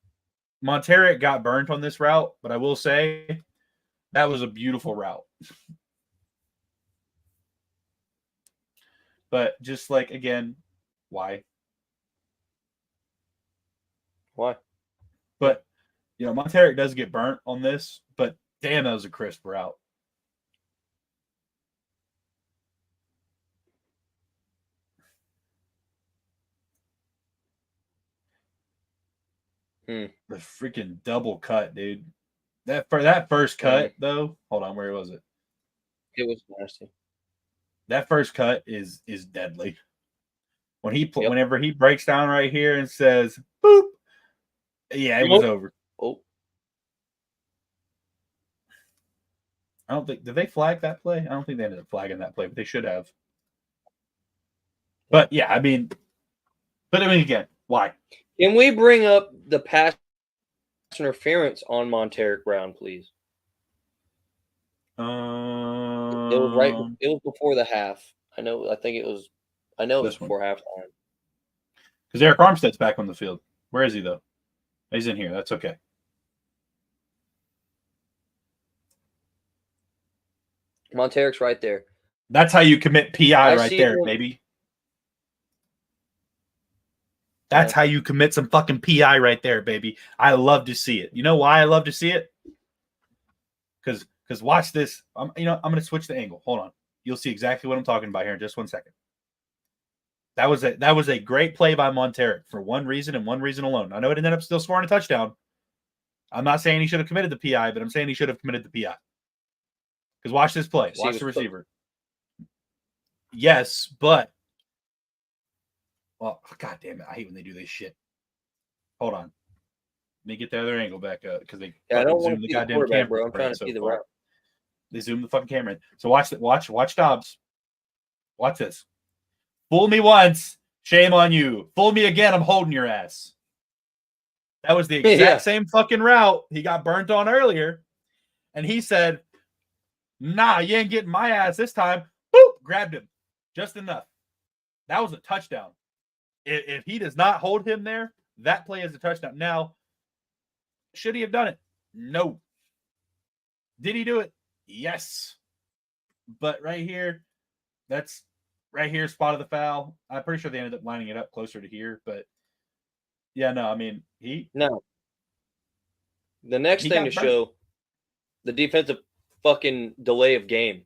Speaker 1: Monteric got burnt on this route, but I will say that was a beautiful route. But just like, again, why?
Speaker 2: Why?
Speaker 1: But, Monteric does get burnt on this, but damn, that was a crisp route. The freaking double cut, dude. That first cut, though, hold on, where was it?
Speaker 2: It was nasty.
Speaker 1: That first cut is deadly. Whenever he breaks down right here and says, boop, yeah, it was over.
Speaker 2: Oh.
Speaker 1: I don't think, did they flag that play? I don't think they ended up flagging that play, but they should have. But yeah, again, why?
Speaker 2: Can we bring up the pass interference on Monteric Brown, please?
Speaker 1: It
Speaker 2: was before the half. I know it was before halftime.
Speaker 1: Because Eric Armstead's back on the field. Where is he, though? He's in here. That's okay.
Speaker 2: Monteric's right there.
Speaker 1: That's how you commit PI right there, baby. That's how you commit some fucking PI right there, baby. I love to see it. You know why I love to see it? Because watch this. I'm going to switch the angle. Hold on. You'll see exactly what I'm talking about here in just 1 second. That was a great play by Monteric for one reason and one reason alone. I know it ended up still scoring a touchdown. I'm not saying he should have committed the PI, but I'm saying he should have committed the PI. Because watch this play. Watch the receiver. Yes, but well, god damn it. I hate when they do this shit. Hold on. Let me get the other angle back up because they
Speaker 2: I don't
Speaker 1: zoom the goddamn camera.
Speaker 2: Bro. I'm trying to see the route.
Speaker 1: They zoom the fucking camera in. So watch Dobbs. Watch this. Fool me once, shame on you. Fool me again, I'm holding your ass. That was the exact same fucking route he got burnt on earlier. And he said, nah, you ain't getting my ass this time. Boop, grabbed him. Just enough. That was a touchdown. If he does not hold him there, that play is a touchdown. Now, should he have done it? No. Did he do it? Yes. But right here, spotted the foul. I'm pretty sure they ended up lining it up closer to here, but yeah, no, I mean,
Speaker 2: No. The next thing to show, the defensive fucking delay of game.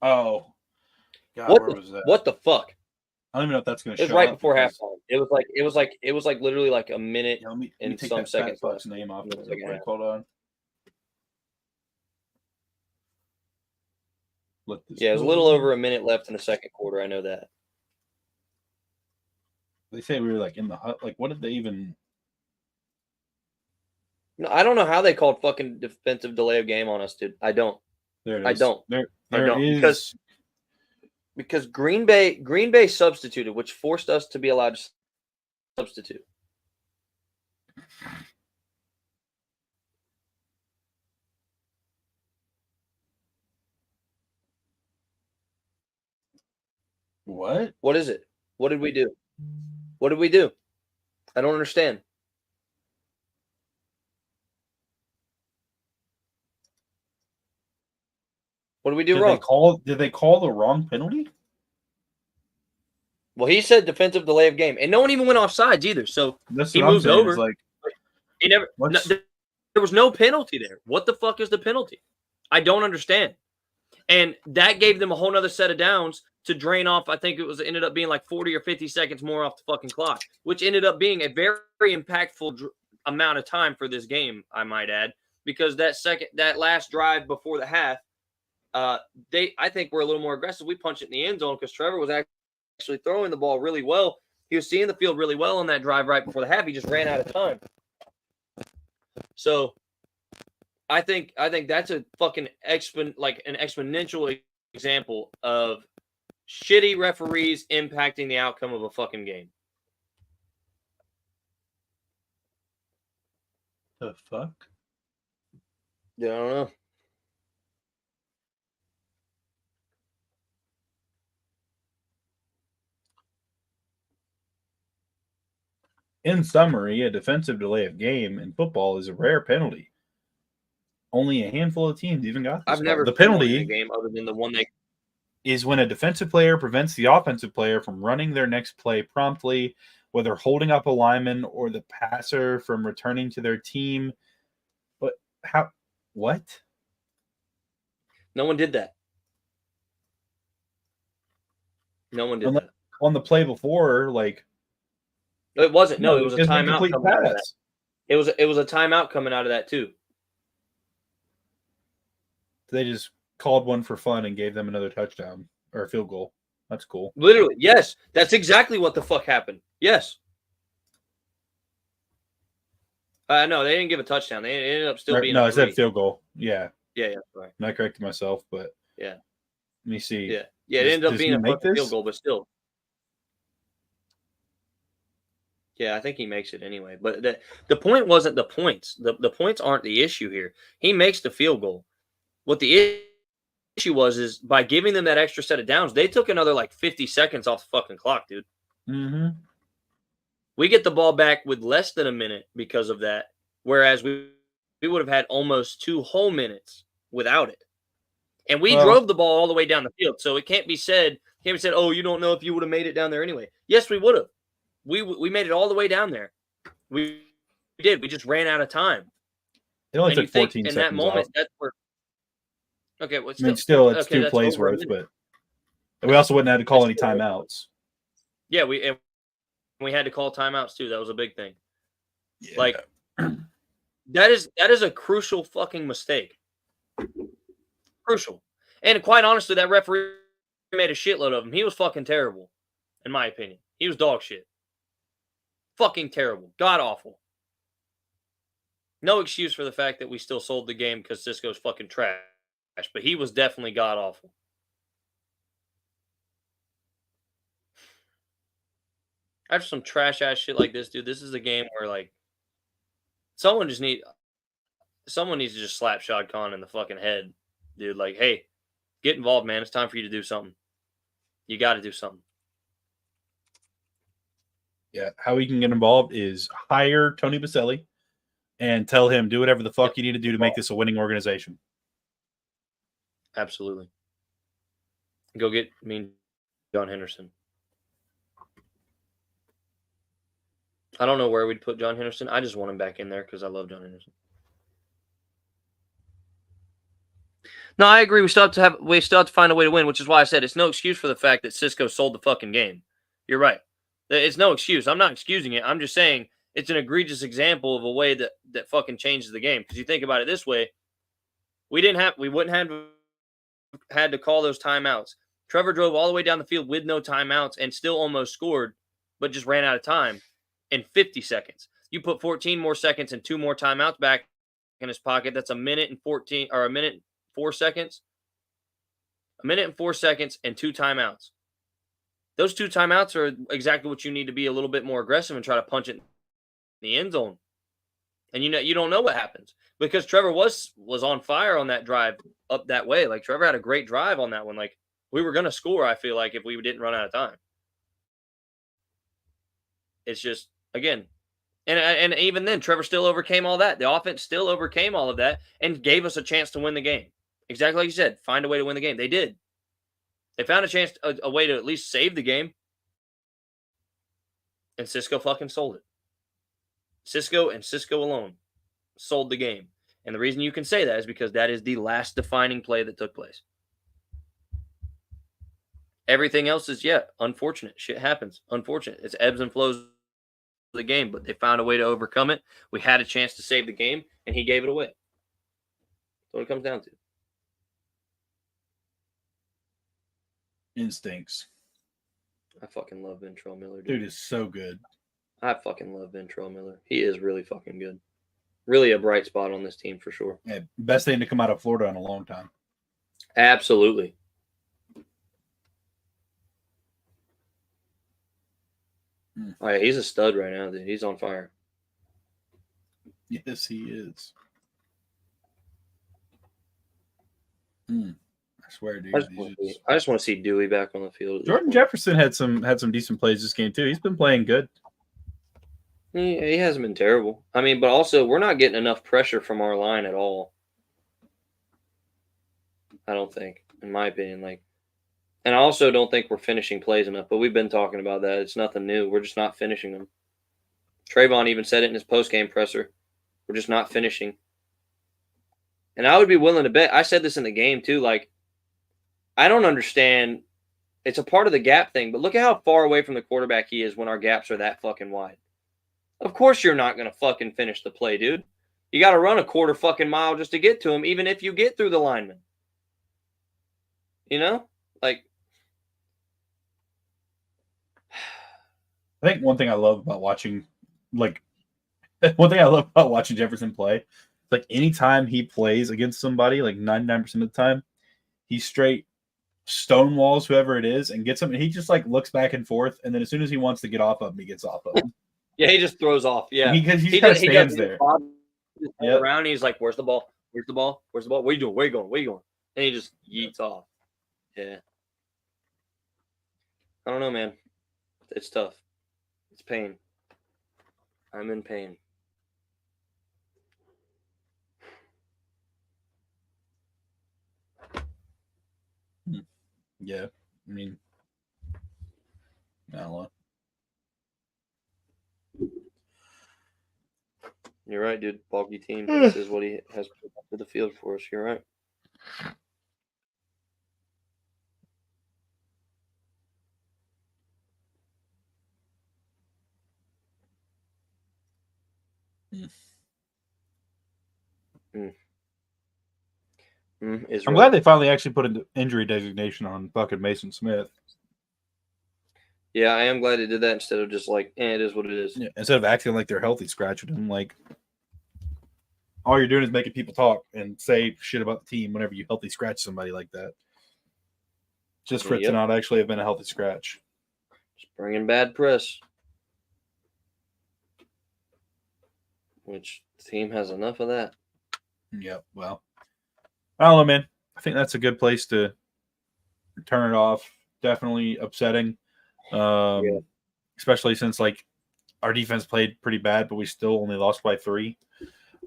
Speaker 1: Oh.
Speaker 2: God, what the fuck?
Speaker 1: I don't even know if that's going to show up.
Speaker 2: It was right before halftime. It was like literally like a minute and some seconds
Speaker 1: left. Name off. Hold on.
Speaker 2: Yeah, it was a little over a minute left in the second quarter. I know that.
Speaker 1: They say we were like in the hut. Like, what did they even?
Speaker 2: No, I don't know how they called fucking defensive delay of game on us, dude. I don't.
Speaker 1: There it is.
Speaker 2: I don't.
Speaker 1: There
Speaker 2: is. Because Green Bay substituted, which forced us to be allowed to substitute.
Speaker 1: What?
Speaker 2: What is it? What did we do? What did we do? I don't understand. What did we do wrong?
Speaker 1: Did they call the wrong penalty?
Speaker 2: Well, he said defensive delay of game, and no one even went off sides either. So
Speaker 1: That's
Speaker 2: he
Speaker 1: what I'm
Speaker 2: moved
Speaker 1: saying.
Speaker 2: over.
Speaker 1: It's like,
Speaker 2: he never. No, there was no penalty there. What the fuck is the penalty? I don't understand. And that gave them a whole nother set of downs to drain off. I think it ended up being like 40 or 50 seconds more off the fucking clock, which ended up being a very, very impactful amount of time for this game, I might add, because that last drive before the half, I think we're a little more aggressive. We punched it in the end zone because Trevor was actually throwing the ball really well. He was seeing the field really well on that drive right before the half. He just ran out of time. So I think that's a fucking an exponential example of shitty referees impacting the outcome of a fucking game.
Speaker 1: The fuck?
Speaker 2: Yeah, I don't know.
Speaker 1: In summary, a defensive delay of game in football is a rare penalty. Only a handful of teams even got this.
Speaker 2: I've never
Speaker 1: the
Speaker 2: seen one in
Speaker 1: penalty
Speaker 2: a game other than the one they
Speaker 1: is when a defensive player prevents the offensive player from running their next play promptly, whether holding up a lineman or the passer from returning to their team. But how? What?
Speaker 2: No one did that. No one did that.
Speaker 1: On the play before, like
Speaker 2: it wasn't. No, it was a timeout coming
Speaker 1: pass.
Speaker 2: out of that. It was a timeout coming out of that too.
Speaker 1: They just called one for fun and gave them another touchdown or a field goal. That's cool.
Speaker 2: Literally, yes. That's exactly what the fuck happened. Yes. No, they didn't give a touchdown. They ended up still being.
Speaker 1: No, I said field goal. Yeah.
Speaker 2: Yeah. Sorry.
Speaker 1: I corrected myself, but
Speaker 2: yeah.
Speaker 1: Let me see.
Speaker 2: Yeah. Yeah. It ended up being a fucking field goal, but still. Yeah, I think he makes it anyway. But the point wasn't the points. The points aren't the issue here. He makes the field goal. What the issue is by giving them that extra set of downs, they took another like 50 seconds off the fucking clock, dude.
Speaker 1: Mm-hmm.
Speaker 2: We get the ball back with less than a minute because of that, whereas we would have had almost 2 whole minutes without it. And we drove the ball all the way down the field, so it can't be said, oh, you don't know if you would have made it down there anyway. Yes, we would have. We made it all the way down there. We did. We just ran out of time.
Speaker 1: It only took 14 seconds.
Speaker 2: In that moment,
Speaker 1: off.
Speaker 2: That's where. Okay, well,
Speaker 1: still it's 2 plays worth, but we also wouldn't have to call any timeouts.
Speaker 2: Yeah, we had to call timeouts too. That was a big thing. Yeah. Like that is a crucial fucking mistake. Crucial. And quite honestly, that referee made a shitload of them. He was fucking terrible, in my opinion. He was dog shit. Fucking terrible. God awful. No excuse for the fact that we still sold the game because Cisco's fucking trash. But he was definitely god awful. After some trash ass shit like this, dude, this is a game where like someone needs to just slap Shad Khan in the fucking head, dude. Like, hey, get involved, man. It's time for you to do something. You got to do something.
Speaker 1: Yeah, how we can get involved is hire Tony Baselli and tell him do whatever the fuck you need to do to make this a winning organization.
Speaker 2: Absolutely. Go get John Henderson. I don't know where we'd put John Henderson. I just want him back in there because I love John Henderson. No, I agree. We still have to find a way to win, which is why I said it's no excuse for the fact that Cisco sold the fucking game. You're right. It's no excuse. I'm not excusing it. I'm just saying it's an egregious example of a way that fucking changes the game. Because you think about it this way, we wouldn't have had to call those timeouts. Trevor drove all the way down the field with no timeouts and still almost scored, but just ran out of time in 50 seconds. You put 14 more seconds and 2 more timeouts back in his pocket. That's a minute and 4 seconds. A minute and 4 seconds and 2 timeouts. Those 2 timeouts are exactly what you need to be a little bit more aggressive and try to punch it in the end zone. And you don't know what happens because Trevor was on fire on that drive up that way. Like Trevor had a great drive on that one. Like we were going to score, I feel like, if we didn't run out of time. It's just, again, and even then, Trevor still overcame all that. The offense still overcame all of that and gave us a chance to win the game. Exactly like you said, find a way to win the game. They did. They found a way to at least save the game. And Cisco fucking sold it. Cisco and Cisco alone sold the game. And the reason you can say that is because that is the last defining play that took place. Everything else is, unfortunate. Shit happens. Unfortunate. It's ebbs and flows of the game, but they found a way to overcome it. We had a chance to save the game, and he gave it away. That's what it comes down to.
Speaker 1: Instincts.
Speaker 2: I fucking love Ventrell Miller,
Speaker 1: Dude is so good.
Speaker 2: I fucking love Ventrell Miller. He is really fucking good. Really a bright spot on this team for sure.
Speaker 1: Yeah, best thing to come out of Florida in a long time.
Speaker 2: Absolutely. Oh, yeah, he's a stud right now, dude. He's on fire.
Speaker 1: Yes, he is. I swear, dude.
Speaker 2: I just want to see Dewey back on the field.
Speaker 1: Jordan Jefferson had some decent plays this game too. He's been playing good.
Speaker 2: He hasn't been terrible. I mean, but also we're not getting enough pressure from our line at all. I don't think, in my opinion. And I also don't think we're finishing plays enough. But we've been talking about that. It's nothing new. We're just not finishing them. Trayvon even said it in his post-game presser. We're just not finishing. And I would be willing to bet. I said this in the game too. I don't understand. It's a part of the gap thing. But look at how far away from the quarterback he is when our gaps are that fucking wide. Of course you're not going to fucking finish the play, dude. You got to run a quarter fucking mile just to get to him, even if you get through the lineman. You know?
Speaker 1: I think one thing I love about watching Jefferson play, anytime he plays against somebody, 99% of the time, he straight stonewalls whoever it is and gets him, and he just looks back and forth, and then as soon as he wants to get off of him, he gets off of him.
Speaker 2: Yeah, he just throws off. Yeah,
Speaker 1: he kind of stands there.
Speaker 2: Around, he's like, "Where's the ball? Where's the ball? Where's the ball? What are you doing? Where are you going? Where are you going?" And he just yeets off. Yeah. I don't know, man. It's tough. It's pain. I'm in pain.
Speaker 1: Yeah, I mean, I don't know.
Speaker 2: You're right, dude. Boggy team. This is what he has put to the field for us. You're right.
Speaker 1: I'm glad they finally actually put an injury designation on fucking Mason Smith.
Speaker 2: Yeah, I am glad they did that instead of just it is what it is.
Speaker 1: Yeah, instead of acting like they're healthy, scratching him. All you're doing is making people talk and say shit about the team whenever you healthy scratch somebody like that. Just for it to not actually have been a healthy scratch.
Speaker 2: Just bringing bad press. Which the team has enough of that.
Speaker 1: Yeah, well. I don't know, man. I think that's a good place to turn it off. Definitely upsetting. Especially since our defense played pretty bad, but we still only lost by 3.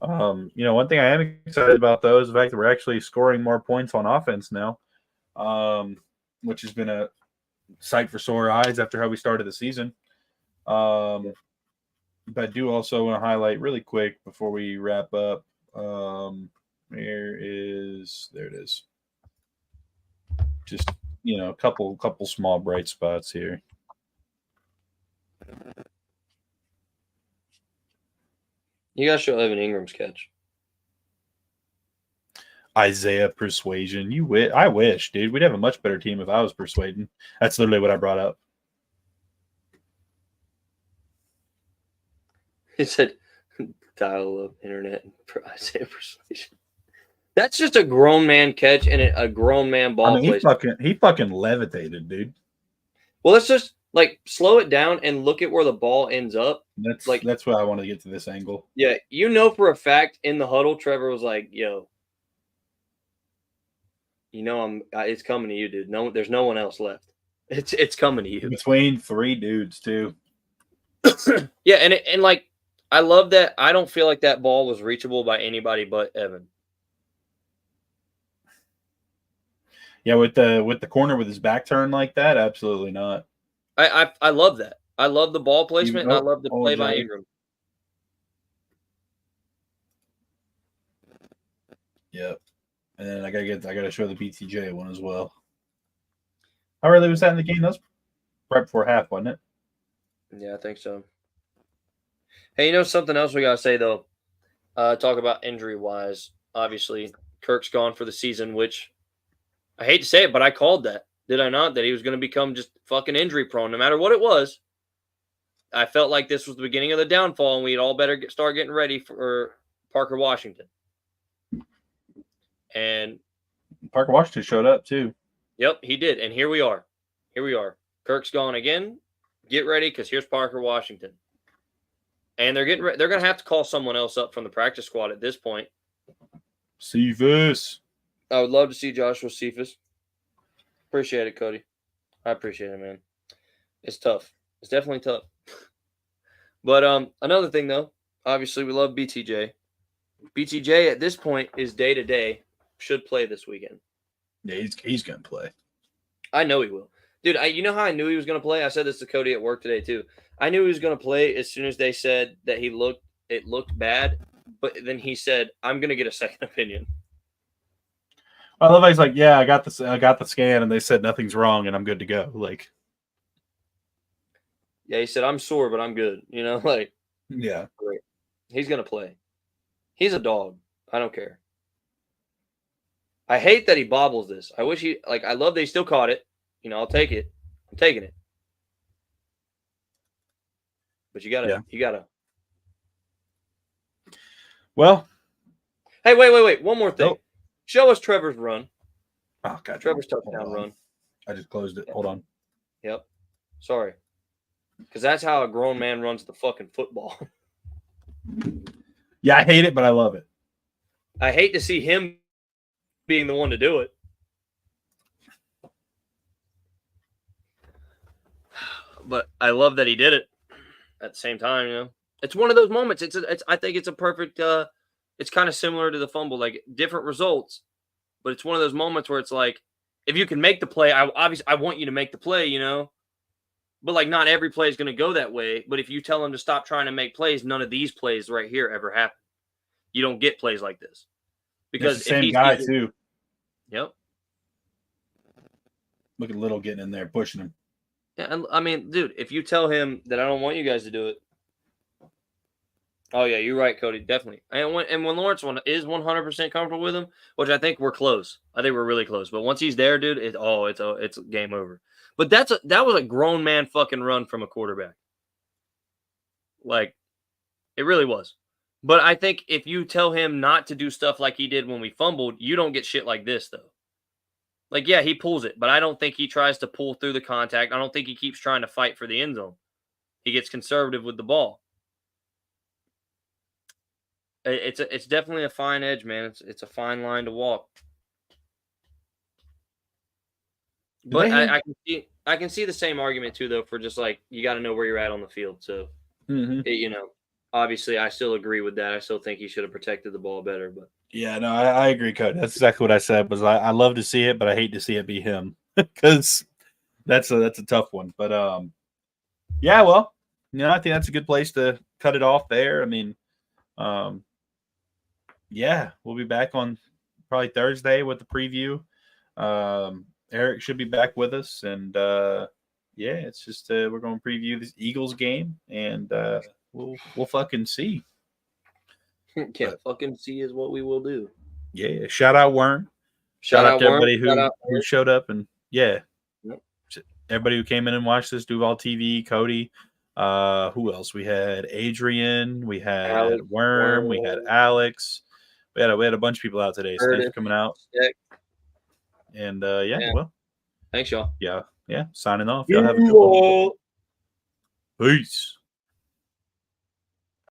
Speaker 1: One thing I am excited about though is the fact that we're actually scoring more points on offense now, which has been a sight for sore eyes after how we started the season. But I do also want to highlight really quick before we wrap up. There it is. Just a couple small bright spots here.
Speaker 2: You gotta show Evan Ingram's catch.
Speaker 1: Isaiah persuasion. I wish, dude. We'd have a much better team if I was persuading. That's literally what I brought up.
Speaker 2: He said, dial-up internet for Isaiah persuasion. That's just a grown man catch and a grown man ball.
Speaker 1: I mean, he fucking levitated, dude.
Speaker 2: Well, let's just slow it down and look at where the ball ends up.
Speaker 1: That's why I want to get to this angle.
Speaker 2: Yeah, for a fact in the huddle, Trevor was like, "Yo, it's coming to you, dude. No, there's no one else left. It's coming to you."
Speaker 1: Between 3 dudes too.
Speaker 2: Yeah, and I love that. I don't feel like that ball was reachable by anybody but Evan.
Speaker 1: Yeah, with the corner with his back turned like that, absolutely not.
Speaker 2: I love that. I love the ball placement, and I love the play by
Speaker 1: Jay.
Speaker 2: Ingram.
Speaker 1: Yep. And then I gotta show the BTJ one as well. How early was that in the game? That was right before half, wasn't it?
Speaker 2: Yeah, I think so. Hey, you know something else we gotta say though? Talk about injury wise. Obviously, Kirk's gone for the season, which I hate to say it, but I called that. Did I not? That he was going to become just fucking injury prone, no matter what it was. I felt like this was the beginning of the downfall, and we'd all better start getting ready for Parker Washington. And
Speaker 1: Parker Washington showed up too.
Speaker 2: Yep, he did. And here we are. Here we are. Kirk's gone again. Get ready, because here's Parker Washington. And they're going to have to call someone else up from the practice squad at this point.
Speaker 1: Cephas.
Speaker 2: I would love to see Joshua Cephas. Appreciate it, Cody. I appreciate it, man. It's tough. It's definitely tough. But another thing, though, obviously we love BTJ. BTJ at this point is day-to-day. Should play this weekend.
Speaker 1: Yeah, he's going to play.
Speaker 2: I know he will. Dude, you know how I knew he was going to play? I said this to Cody at work today, too. I knew he was going to play as soon as they said that it looked bad. But then he said, I'm going to get a second opinion.
Speaker 1: I love how he's like, yeah, I got the scan, and they said nothing's wrong, and I'm good to go. Like,
Speaker 2: yeah, he said, I'm sore, but I'm good. You know, like,
Speaker 1: yeah.
Speaker 2: Great. He's going to play. He's a dog. I don't care. I hate that he bobbles this. I wish I love that he still caught it. You know, I'll take it. I'm taking it. But you gotta.
Speaker 1: Well.
Speaker 2: Hey, wait. One more thing.
Speaker 1: Nope.
Speaker 2: Show us Trevor's run.
Speaker 1: Oh, God.
Speaker 2: Trevor's touchdown run.
Speaker 1: I just closed it. Hold on.
Speaker 2: Yep. Sorry. Because that's how a grown man runs the fucking football.
Speaker 1: Yeah, I hate it, but I love it.
Speaker 2: I hate to see him being the one to do it. But I love that he did it at the same time, you know. It's one of those moments. I think it's a perfect it's kind of similar to the fumble, like different results, but it's one of those moments where it's like, if you can make the play, I want you to make the play, you know. But like, not every play is going to go that way. But if you tell them to stop trying to make plays, none of these plays right here ever happen. You don't get plays like this because
Speaker 1: it's the same guy too.
Speaker 2: Yep.
Speaker 1: Look at Little getting in there, pushing him.
Speaker 2: Yeah, I mean, dude, if you tell him that I don't want you guys to do it. Oh yeah, you're right, Cody. Definitely. And when Lawrence is 100% comfortable with him, which I think we're close. I think we're really close. But once he's there, dude, it's game over. But that was a grown man fucking run from a quarterback. Like, it really was. But I think if you tell him not to do stuff like he did when we fumbled, you don't get shit like this, though. Like, yeah, he pulls it, but I don't think he tries to pull through the contact. I don't think he keeps trying to fight for the end zone. He gets conservative with the ball. It's definitely a fine edge, man. It's a fine line to walk. But I can see the same argument too, though, for just like, you got to know where you're at on the field. So, you know, obviously, I still agree with that. I still think he should have protected the ball better. But
Speaker 1: yeah, no, I agree, Cody. That's exactly what I said. Was I love to see it, but I hate to see it be him because that's a tough one. But yeah, well, you know, I think that's a good place to cut it off there. I mean, yeah, we'll be back on probably Thursday with the preview. Eric should be back with us, and yeah, it's just we're going to preview this Eagles game, and we'll fucking see.
Speaker 2: Fucking see is what we will do.
Speaker 1: Yeah, shout out Worm. Shout out to everybody who showed up, and yeah, everybody who came in and watched this. Duval TV, Cody. Who else? We had Adrian. We had Alex, Worm. We had Alex. We had a bunch of people out today. So thanks for coming out. And yeah, well,
Speaker 2: thanks, y'all.
Speaker 1: Yeah. Signing off. Y'all have a good one. Peace.